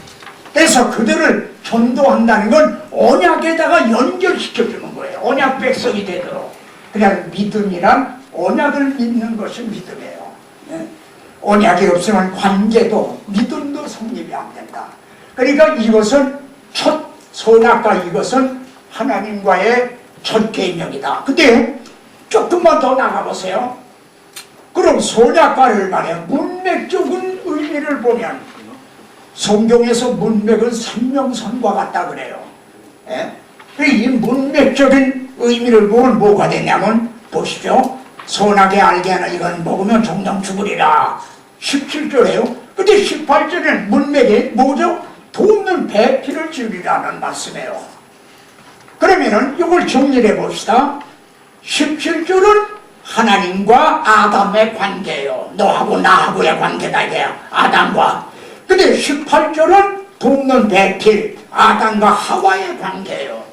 그래서 그들을 전도한다는 건 언약에다가 연결시켜주는 거예요. 언약 백성이 되도록. 그냥 믿음이란 언약을 믿는 것이 믿음이에요. 예? 언약이 없으면 관계도 믿음도 성립이 안 된다. 그러니까 이것은 첫 선악과, 이것은 하나님과의 첫 계명이다. 근데 조금만 더 나가보세요. 그럼 선악과를 말해 문맥적인 의미를 보면 성경에서 문맥은 생명선과 같다 그래요. 예? 이 문맥적인 의미를 보면 뭐가 되냐면 보시죠. 선하게 알게 하는 이건 먹으면 종종 죽으리라. 17절에요. 근데 18절에는 문맥에 뭐죠? 돕는 배필을 주리라는 말씀이에요. 그러면은 이걸 정리해 봅시다. 17절은 하나님과 아담의 관계예요. 너하고 나하고의 관계다 이게 아담과. 근데 18절은 돕는 배필 아담과 하와의 관계예요.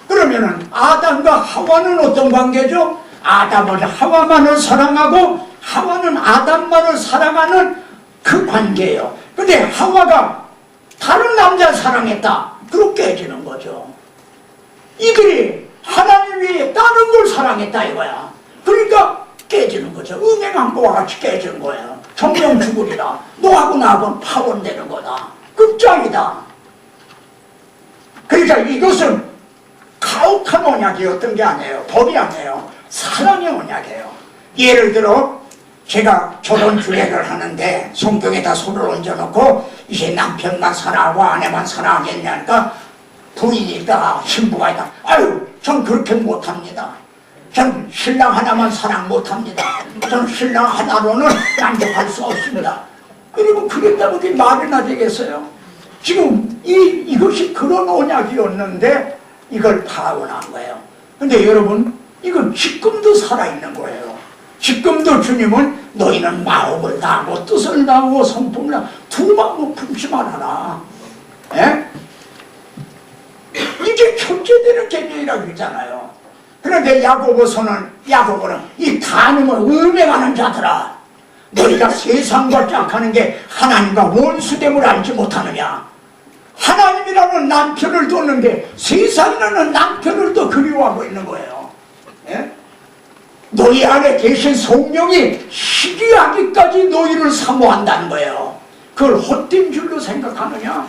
그러면은 아담과 하와는 어떤 관계죠? 아담은 하와만을 사랑하고 하와는 아담만을 사랑하는 그 관계예요. 근데 하와가 다른 남자를 사랑했다. 그렇게 깨지는 거죠. 이들이 하나님 외에 다른 걸 사랑했다 이거야. 그러니까 깨지는 거죠. 음행한 거와 같이 깨지는 거예요. 정령 죽으리라. 너하고 나하고는 파혼되는 거다. 끝장이다. 그러니까 이것은 가혹한 언약이었던 게 아니에요. 법이 아니에요. 사랑의 언약이에요. 예를 들어 제가 결혼 주례를 하는데 성경에다 손을 얹어놓고 이제 남편만 사랑하고 아내만 사랑하겠냐니까 부인이 있다 신부가 있다. 아유 전 그렇게 못합니다. 전 신랑 하나만 사랑 못합니다. 전 신랑 하나로는 만족할 수 없습니다. 그리고 그랬다고 그게 말이나 되겠어요? 지금 이것이 그런 언약이었는데 이걸 파혼한 거예요. 근데 여러분 이건 지금도 살아있는 거예요. 지금도 주님은 너희는 마음을 다하고 뜻을 다하고 성품을 다하고 두 마음을 품지 말아라. 예? 이게 첫째되는 계명이라고 그러잖아요. 그런데 야고보는 이 간음을 음행하는 자들아 너희가 세상과 짝하는 게 하나님과 원수됨을 알지 못하느냐. 하나님이라는 남편을 뒀는데 세상이라는 남편을 또 그리워하고 있는 거예요. 예? 너희 안에 계신 성령이 시기하기까지 너희를 사모한다는 거예요. 그걸 헛된 줄로 생각하느냐.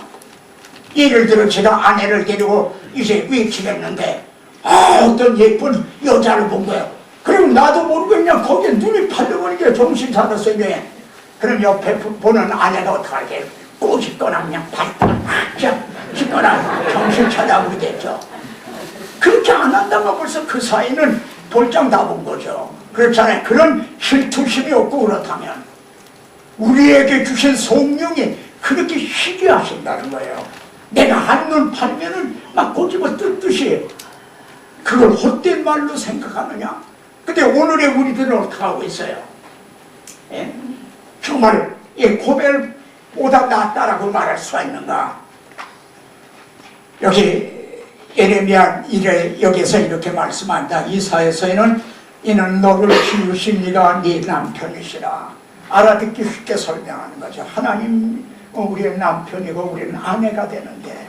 예를 들어 제가 아내를 데리고 이제 외출했는데 어떤 예쁜 여자를 본 거예요. 그럼 나도 모르고 그냥 거기에 눈이 팔려버리게 정신 차렸어요. 그럼 옆에 보는 아내가 어떡하게 꼬집거나 그냥 발등을 팍 짚거나 정신 차려버리겠죠. 그렇게 안 한다면 벌써 그 사이는 볼장 다 본 거죠. 그렇잖아요. 그런 질투심이 없고 그렇다면 우리에게 주신 성령이 그렇게 희귀하신다는 거예요. 내가 한눈 팔면은 막 고집어 뜯듯이 그걸 헛된 말로 생각하느냐? 근데 오늘의 우리들은 어떻게 하고 있어요? 예? 정말 고벨보다 낫다라고 말할 수가 있는가? 여기 예레미야 1에 여기서 이렇게 말씀한다. 이사야서에는 이는 너를 키우신 이가 네 남편이시라. 알아듣기 쉽게 설명하는 거죠. 하나님 우리의 남편이고 우리는 아내가 되는데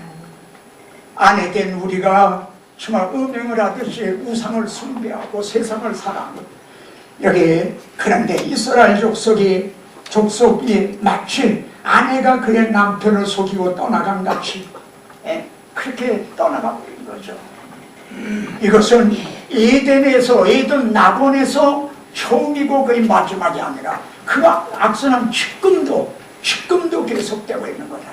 아내 된 우리가 정말 음행을 하듯이 우상을 숭배하고 세상을 사랑하고 여기 그런데 이스라엘 족속이 마치 아내가 그의 남편을 속이고 떠나간 같이 그렇게 떠나가고 있는 거죠. 이것은 에덴 낙원에서 처음이고 거의 마지막이 아니라 그 악선은 지금도 계속되고 있는 거다.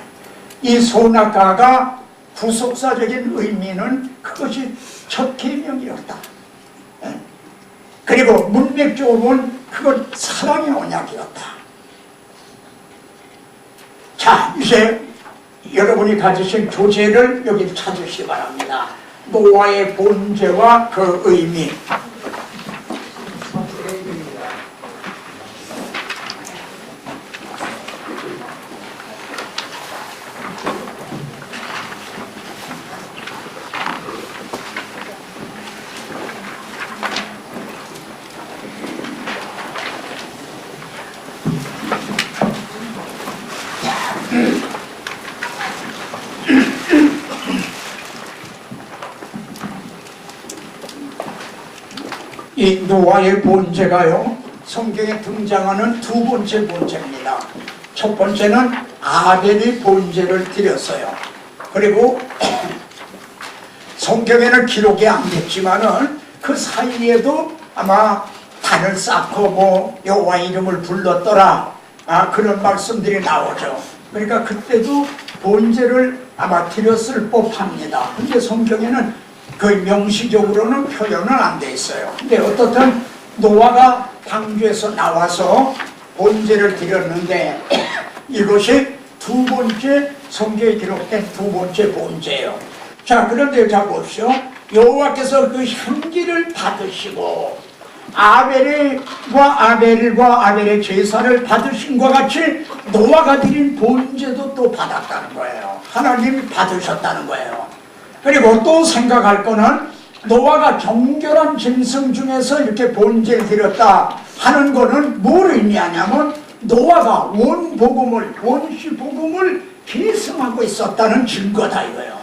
이 소나가가 구속사적인 의미는 그것이 첫 계명이었다. 그리고 문맥적으로는 그건 사랑의 언약이었다. 자, 이제 여러분이 가지신 교재를 여기 찾으시기 바랍니다. 노아의 본죄와 그 의미. 이 노아의 본죄가요 성경에 등장하는 두 번째 본죄입니다. 첫 번째는 아벨이 본죄를 드렸어요. 그리고 성경에는 기록이 안 됐지만은 그 사이에도 아마 단을 쌓고 여호와 이름을 불렀더라 그런 말씀들이 나오죠. 그러니까 그때도 본죄를 아마 드렸을 법합니다. 근데 성경에는 그 명시적으로는 표현은 안 돼 있어요. 근데 어떻든 노아가 방주에서 나와서 번제를 드렸는데 이것이 두 번째 성경에 기록된 두 번째 번제예요. 자, 그런데 자 보십시오. 여호와께서 그 향기를 받으시고 아벨과 아벨의 제사를 받으신 것 같이 노아가 드린 번제도 또 받았다는 거예요. 하나님이 받으셨다는 거예요. 그리고 또 생각할 거는 노아가 정결한 짐승 중에서 이렇게 번제를 드렸다 하는 거는 뭘 의미하냐면 노아가 원시복음을 계승하고 있었다는 증거다 이거예요.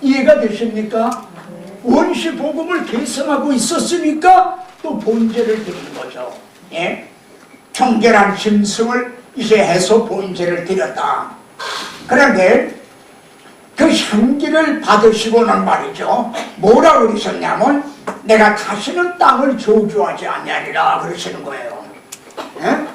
이해가 되십니까? 원시복음을 계승하고 있었으니까 또 번제를 드린 거죠. 예? 정결한 짐승을 이제 해서 번제를 드렸다. 그런데 그 향기를 받으시고는 말이죠. 뭐라 그러셨냐면 내가 다시는 땅을 저주하지 아니하리라 그러시는 거예요. 예?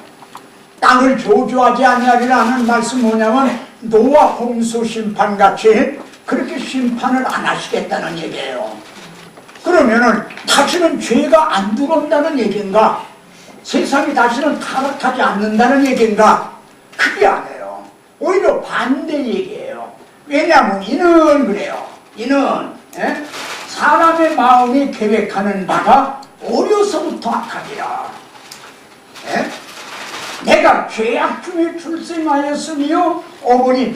땅을 저주하지 아니하리라는 말씀 뭐냐면 노아 홍수 심판같이 그렇게 심판을 안 하시겠다는 얘기예요. 그러면은 다시는 죄가 안 들어온다는 얘기인가? 세상이 다시는 타락하지 않는다는 얘기인가? 그게 아니에요. 오히려 반대 얘기예요. 왜냐하면 이는 그래요. 이는 사람의 마음이 계획하는 바가 어려서부터 악하니라. 내가 죄악 중에 출생하였으며 어머니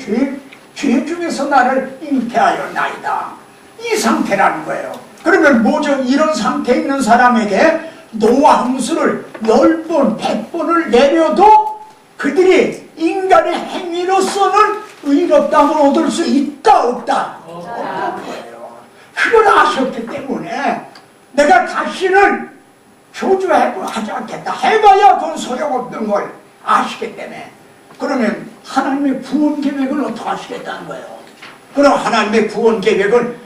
죄 중에서 나를 잉태하였나이다. 이 상태라는 거예요. 그러면 뭐죠? 이런 상태에 있는 사람에게 노아 홍수를 10번, 100번을 내려도 그들이 인간의 행위로서는 의롭다함을 얻을 수 있다, 없다? 없다는 거예요. 그걸 아셨기 때문에 내가 다시는 저주하지 않겠다. 해봐야 그건 소용없는 걸 아시기 때문에. 그러면 하나님의 구원 계획을 어떻게 하시겠다는 거예요? 그럼 하나님의 구원 계획을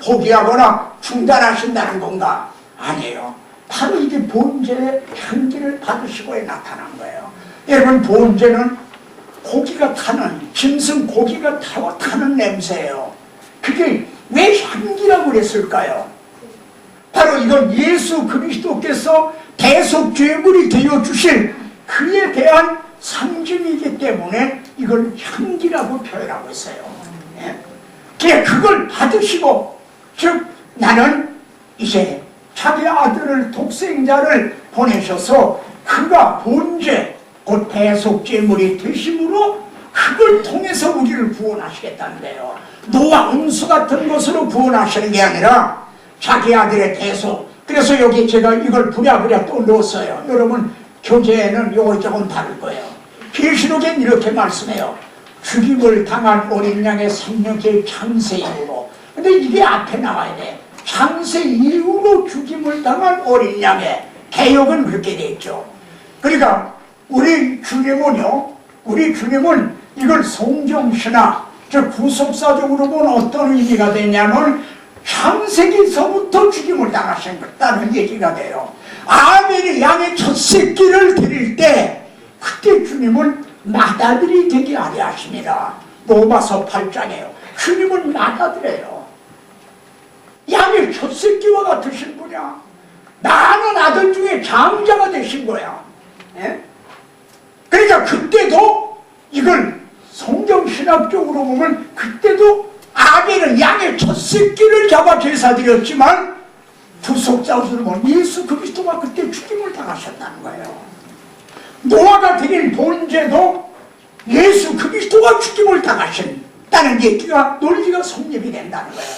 포기하거나 중단하신다는 건가? 아니에요. 바로 이게 번제의 향기를 받으시고에 나타난 거예요. 여러분, 번제는 고기가 타는, 짐승 고기가 타는 냄새예요. 그게 왜 향기라고 그랬을까요? 바로 이건 예수 그리스도께서 대속죄물이 되어주실 그에 대한 상징이기 때문에 이걸 향기라고 표현하고 있어요. 그걸 받으시고, 즉 나는 이제 자기 아들을 독생자를 보내셔서 그가 번제 곧 대속죄물이 되심으로 그걸 통해서 우리를 구원하시겠다는 거예요. 노아 홍수 같은 것으로 구원하시는 게 아니라 자기 아들의 대속. 그래서 여기 제가 이걸 부랴부랴 또 넣었어요. 여러분 교재에는 요거 조금 다를 거예요. 계시록엔 이렇게 말씀해요. 죽임을 당한 어린 양의 생명의 창세 이후로. 근데 이게 앞에 나와야 돼. 창세 이후로 죽임을 당한 어린 양의. 개역은 그렇게 돼 있죠. 그러니까 우리 주님은 이걸 성경신학, 즉 구속사적으로 보면 어떤 의미가 되냐면 창세기서부터 죽임을 당하셨다는 얘기가 돼요. 아벨이 양의 첫 새끼를 드릴 때 그때 주님은 맏아들이 되게 하려 하십니다. 로마서 8장에요. 주님은 맏아들이에요. 양의 첫 새끼와 같으신 분이야. 많은 아들 중에 장자가 되신 거야. 그러니까 그때도 이걸 성경신학적으로 보면 그때도 아벨은 양의 첫 새끼를 잡아 제사드렸지만 구속자로서 보면 예수 그리스도가 그때 죽임을 당하셨다는 거예요. 노아가 드린 번제도 예수 그리스도가 죽임을 당하셨다는 얘기가 논리가 성립이 된다는 거예요.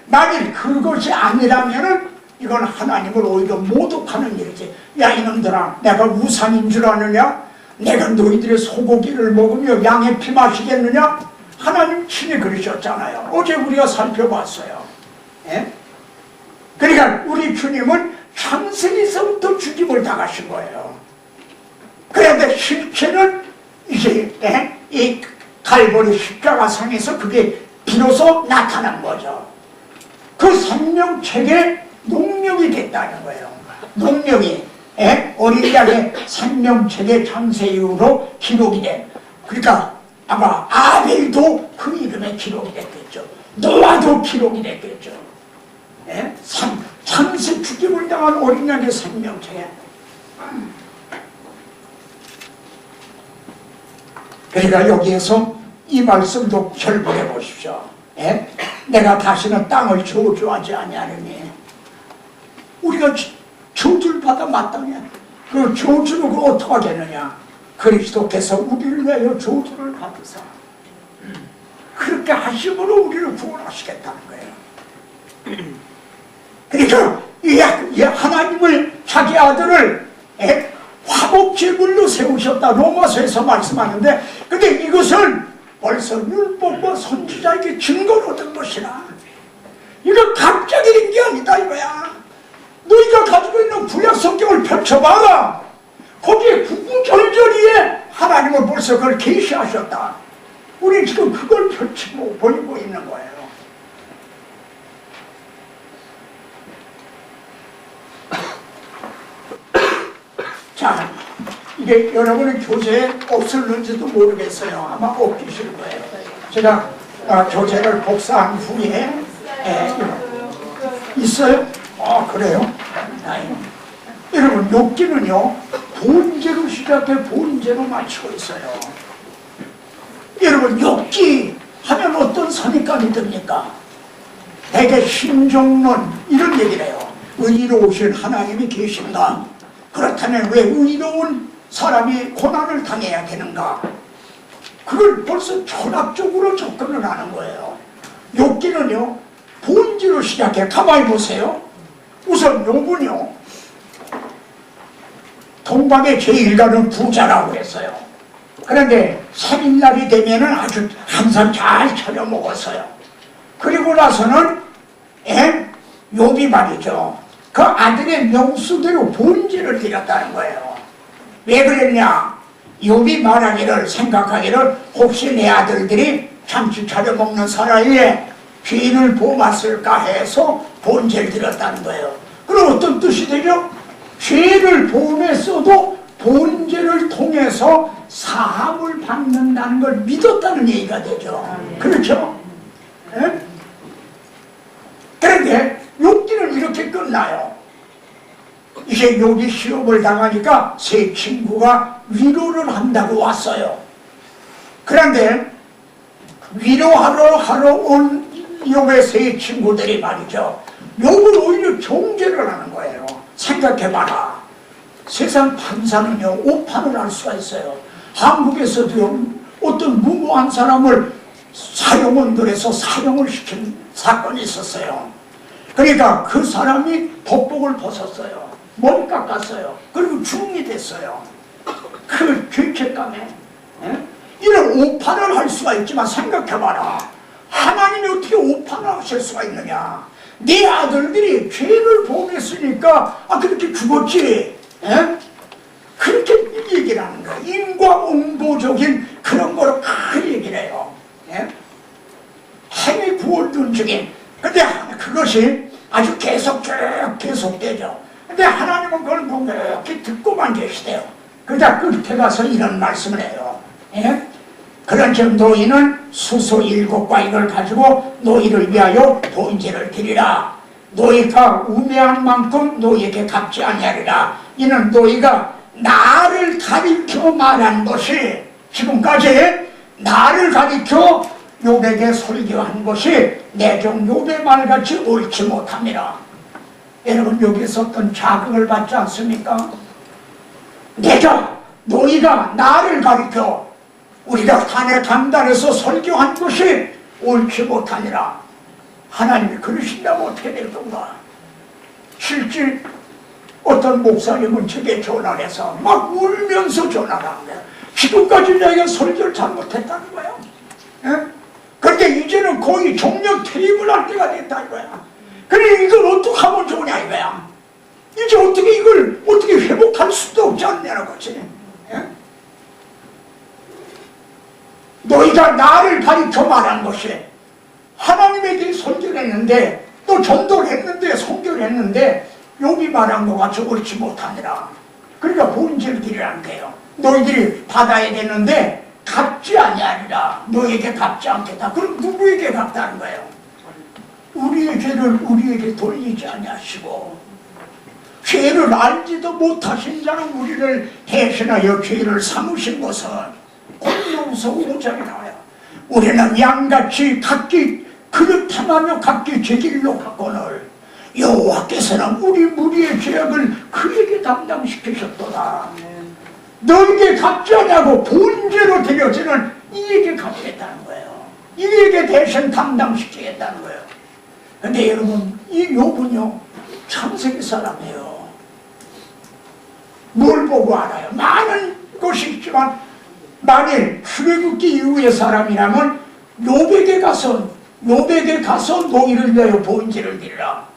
만일 그것이 아니라면은 이건 하나님을 오히려 모독하는 일이지. 야 이놈들아, 내가 우상인 줄 아느냐? 내가 너희들의 소고기를 먹으며 양의 피 마시겠느냐? 하나님 친히 그러셨잖아요. 어제 우리가 살펴봤어요. 그러니까 우리 주님은 창세기서부터 죽임을 당하신 거예요. 그런데 실체는 이제 이 갈보리 십자가상에서 그게 비로소 나타난 거죠. 그 생명책에 농명이 됐다는 거예요. 농명이 어린 양의 생명책의 창세 이후로 기록이 된. 그러니까 아마 아벨도 그 이름에 기록이 됐겠죠. 노아도 기록이 됐겠죠. 참새 죽임을 당한 어린 양의 생명체. 그러니까 여기에서 이 말씀도 결부해 보십시오. 내가 다시는 땅을 저주하지 아니하느니. 우리가 저주를 받아 마땅해. 그 저주는 그걸 어떻게 하겠느냐. 그리스도께서 우리를 위하여 저주를 받으사 그렇게 하심으로 우리를 구원하시겠다는 거예요. 그러니까 이 하나님을 자기 아들을 화목제물로 세우셨다 로마서에서 말씀하는데, 근데 이것은 벌써 율법과 선지자에게 증거를 얻은 것이라. 이거 갑자기 된 게 아니다 이거야. 너희가 가지고 있는 구약 성경을 펼쳐봐라. 거기에 구구절절히에 하나님은 벌써 그걸 계시하셨다. 우리 지금 그걸 펼치고 보이고 있는 거예요. 자, 이게 여러분의 교재에 없을는지도 모르겠어요. 아마 없기실 거예요. 제가 교재를 복사한 후에 있어요? 그래요? 여러분, 욥기는요 본죄로 시작해 본죄로 마치고 있어요. 여러분, 욥기 하면 어떤 선입관이 듭니까? 대개 신종론 이런 얘기를 해요. 의로우신 하나님이 계신가? 그렇다면 왜 의로운 사람이 고난을 당해야 되는가? 그걸 벌써 철학적으로 접근을 하는 거예요. 욥기는요 본질로 시작해. 가만히 보세요. 우선 욥은요 동방의 제1가는 부자라고 했어요. 그런데 살인날이 되면은 아주 항상 잘 차려 먹었어요. 그리고 나서는 욥이 말이죠, 그 아들의 명수대로 본질을 드렸다는 거예요. 왜 그랬냐? 욥이 말하기를, 생각하기를 혹시 내 아들들이 참치 차려 먹는 사나이에 죄인을 범했을까 해서 본죄를 드렸다는 거예요. 그럼 어떤 뜻이 되죠? 죄를 범했어도 본죄를 통해서 사함을 받는다는 걸 믿었다는 얘기가 되죠. 그렇죠? 그런데 욥기는 이렇게 끝나요. 이제 욥이 시험을 당하니까 세 친구가 위로를 한다고 왔어요. 그런데 위로하러 온 욥의 세 친구들이 말이죠, 욥을 오히려 정죄를 하는 거예요. 생각해봐라. 세상 판사는요 오판을 할 수가 있어요. 한국에서도요 어떤 무모한 사람을 사형원들에서 사형을 시킨 사건이 있었어요. 그러니까 그 사람이 법복을 벗었어요. 머리 깎았어요. 그리고 중이 됐어요. 그 죄책감에 이런 오판을 할 수가 있지만, 생각해봐라. 하나님이 어떻게 오판을 하실 수가 있느냐? 네 아들들이 죄를 범했으니까 그렇게 죽었지. 그렇게 얘기를 하는 거예요. 인과응보적인 그런 거로 큰 얘기를 해요. 행위 구원론적인. 근데 그것이 아주 계속되죠. 근데 하나님은 그걸 묵묵히 듣고만 계시대요. 그러다 끝에 가서 이런 말씀을 해요. 그런즉 너희는 수소 7과 이걸 가지고 너희를 위하여 본제를 드리라. 너희가 우매한 만큼 너희에게 갚지 아니하리라. 이는 너희가 나를 가리켜 말한 것이, 지금까지 나를 가리켜 욥에게 설교한 것이 내종 욥의 말같이 옳지 못함이라. 여러분, 여기서 어떤 자극을 받지 않습니까? 너희가 나를 가리켜 우리가 단에 단단해서 설교한 것이 옳지 못하니라. 하나님이 그러신다면 어떻게 될 건가? 실제 어떤 목사님은 제게 전화를 해서 막 울면서 전화를 한 거야. 지금까지 내가 설교를 잘못했다는 거야. 그런데 이제는 거의 종려 퇴임을 할 때가 됐다 이거야. 그래, 이걸 어떻게 하면 좋으냐 이거야. 이제 이걸 어떻게 회복할 수도 없지 않냐는 거지. 너희가 나를 가리켜 말한 것이, 하나님에게 설교를 했는데 또 전도를 했는데 선교를 했는데 욥이 말한 것 같이 옳지 못하니라. 그러니까 본질을 드리라는 거예요. 너희들이 받아야 되는데 갚지 아니하리라. 너에게 갚지 않겠다. 그럼 누구에게 갚다는 거예요? 우리의 죄를 우리에게 돌리지 아니하시고 죄를 알지도 못하신 자는 우리를 대신하여 죄를 삼으신 것은 골로새 5장에 나와요. 우리는 양같이 각기 그릇 행하며 각기 제 길로 갔거늘 여호와께서는 우리 무리의 죄악을 그에게 담당시키셨도다. 너에게 갚지 않냐고 본죄로 드려지는 이에게 갚겠다는 거예요. 이에게 대신 담당시키겠다는 거예요. 근데 여러분, 이 욥은요 창세기 사람이에요. 뭘 보고 알아요? 많은 것이 있지만 만일 출애굽기 이후의 사람이라면 욥에게 가서 노이를 위하여 번제를 드리라.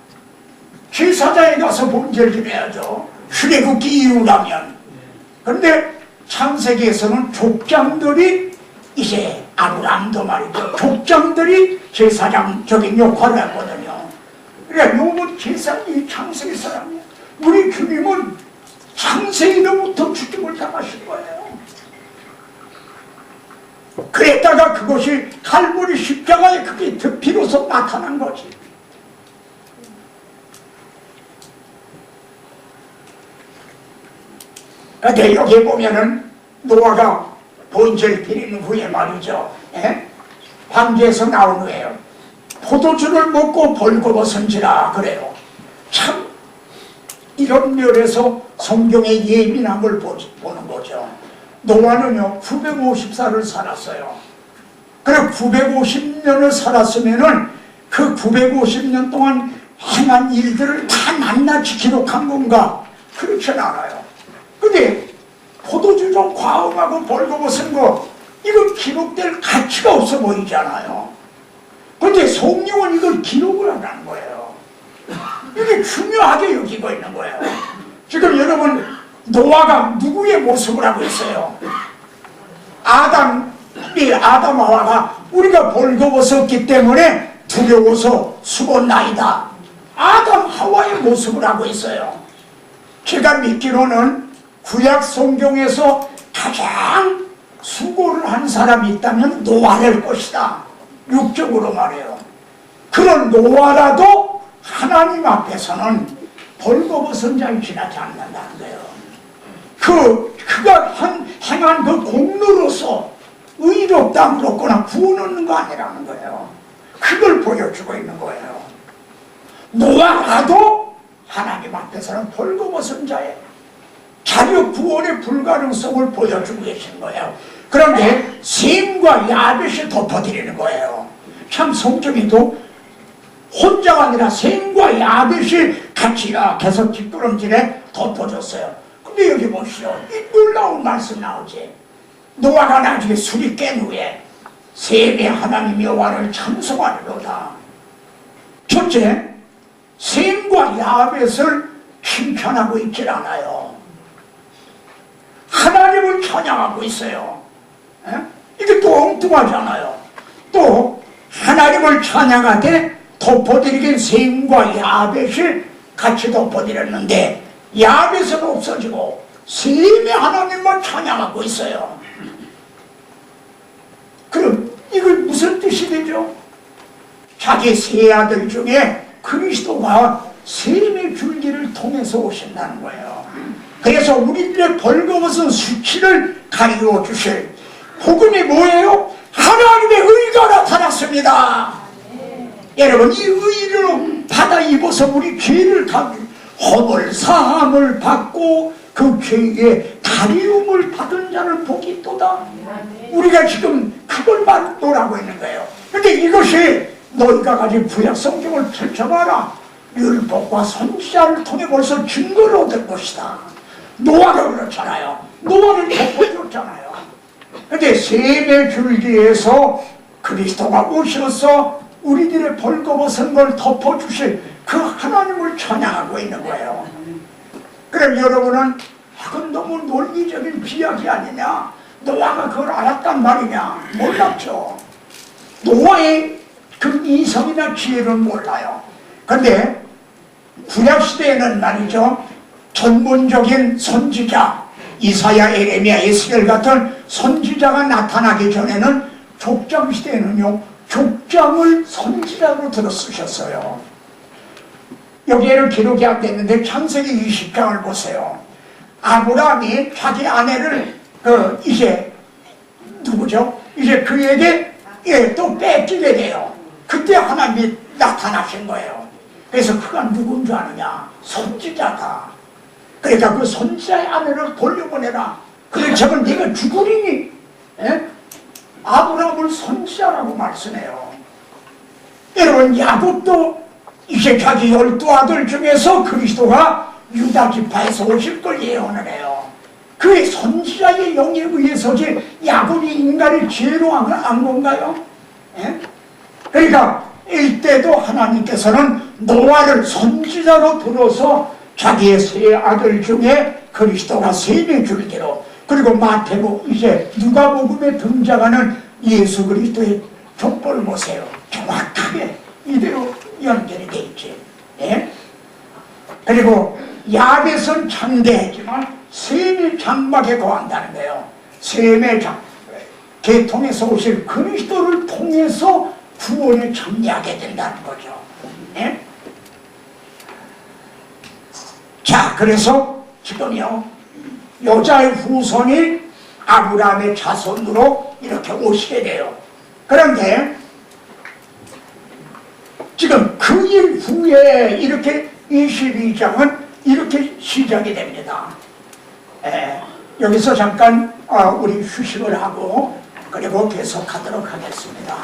제사장에 가서 번제를 드려야죠. 출애굽기 이후라면. 그런데 창세기에서는 족장들이 이제 아브라함도 말이죠. 족장들이 제사장적인 역할을 하거든요. 그러니까 욥은 이 창세기 사람이에요. 우리 주님은 창세기로부터 죽임을 당하신 거예요. 그랬다가 그것이 칼보리 십자가에 그게 비로소 나타난 거지. 근데 여기 보면은 노아가 번제를 드리는 후에 말이죠. 황제에서 나온 후에요. 포도주를 먹고 벌거벗은지라 그래요. 참 이런 면에서 성경의 예민함을 보는 거죠. 노아는요 954를 살았어요. 그래 950년을 살았으면은 그 950년 동안 행한 일들을 다 낱낱이 기록한 건가? 그렇진 않아요. 근데 포도주 좀 과음하고 벌거벗은 거 이건 기록될 가치가 없어 보이잖아요. 근데 성령은 이걸 기록을 하라는 거예요. 이게 중요하게 여기고 있는 거예요. 지금 여러분 노아가 누구의 모습을 하고 있어요? 아담하와가 우리가 벌거벗었기 때문에 두려워서 죽었나이다. 아담 하와의 모습을 하고 있어요. 제가 믿기로는 구약 성경에서 가장 수고를 한 사람이 있다면 노아일 것이다. 육적으로 말해요. 그런 노아라도 하나님 앞에서는 벌거벗은 자에 지나지 않는다는 거예요. 그가 행한 그 공로로서 의롭다 그렇거나 구원 얻는 거 아니라는 거예요. 그걸 보여주고 있는 거예요. 노아라도 하나님 앞에서는 벌거벗은 자의 자력 구원의 불가능성을 보여주고 계신 거예요. 그런데 셈과 야벳이 덮어드리는 거예요. 참 성경에도 혼자가 아니라 셈과 야벳이 같이 계속 뒷걸음질에 덮어줬어요. 근데 여기 보시오. 이 놀라운 말씀 나오지. 노아가 나중에 술이 깬 후에 셈이 하나님 여호와를 찬송하리로다. 첫째, 셈과 야벳을 칭찬하고 있질 않아요. 하나님을 찬양하고 있어요. 이게 또 엉뚱하잖아요. 또 하나님을 찬양하되 덮어드리긴 셈과 야벳이 같이 덮어드렸는데 야벳은 없어지고 셈이 하나님만 찬양하고 있어요. 그럼 이걸 무슨 뜻이 되죠? 자기 세 아들 중에 그리스도가 셈의 줄기를 통해서 오신다는 거예요. 그래서 우리들의 벌거벗은 수치를 가리워 주실 복음이 뭐예요? 하나님의 의가 나타났습니다. 여러분, 이 의를 받아 입어서 우리 죄를 허물 사함을 받고 그 죄의 가리움을 받은 자는 복이 있도다. 우리가 지금 그걸 말하고 있는 거예요. 근데 이것이 너희가 가진 구약 성경을 펼쳐봐라. 율법과 선지자를 통해 벌써 증거를 얻을 것이다. 노아가 그렇잖아요. 노아를 덮어줬잖아요. 근데 셈의 줄기에서 그리스도가 오셔서 우리들의 벌거벗은 걸 덮어주실 그 하나님을 찬양하고 있는 거예요. 그럼 여러분은 그건 너무 논리적인 비약이 아니냐? 노아가 그걸 알았단 말이냐? 몰랐죠. 노아의 그 이성이나 지혜는 몰라요. 근데 구약시대에는 말이죠, 전문적인 선지자 이사야, 에레미야, 에스겔 같은 선지자가 나타나기 전에는 족장시대에는요 족장을 선지자로 들어 쓰셨어요. 여기에는 기록이 안 됐는데 창세기 20장을 보세요. 아브라함이 자기 아내를 이제 누구죠? 이제 그에게 또 뺏기게 돼요. 그때 하나님이 나타나신 거예요. 그래서 그가 누군 줄 아느냐? 선지자다. 그러니까 그 선지자의 아내를 돌려보내라. 그렇다면 네가 죽으리니. 예? 아브라함을 선지자라고 말씀해요. 여러분, 야곱도 이제 자기 12아들 중에서 그리스도가 유다 지파에서 오실 걸 예언을 해요. 그의 선지자의 영에 의해서지 야곱이 인간을 죄로 한 건가요? 예? 그러니까 이때도 하나님께서는 노아를 선지자로 들어서 자기의 세 아들 중에 그리스도가 셈의 줄기로, 그리고 마태복 이제 누가복음에 등장하는 예수 그리스도의 족보를 보세요. 정확하게 이대로 연결이 돼 있지. 예? 그리고 야벳은 장대했지만 셈이 장막에 거한다는 거예요. 셈의 계통에서 오실 그리스도를 통해서 구원에 참여하게 된다는 거죠. 예? 자, 그래서 지금요, 여자의 후손이 아브라함의 자손으로 이렇게 오시게 돼요. 그런데 지금 그 일 후에 이렇게 22장은 이렇게 시작이 됩니다. 여기서 잠깐 우리 휴식을 하고 그리고 계속하도록 하겠습니다.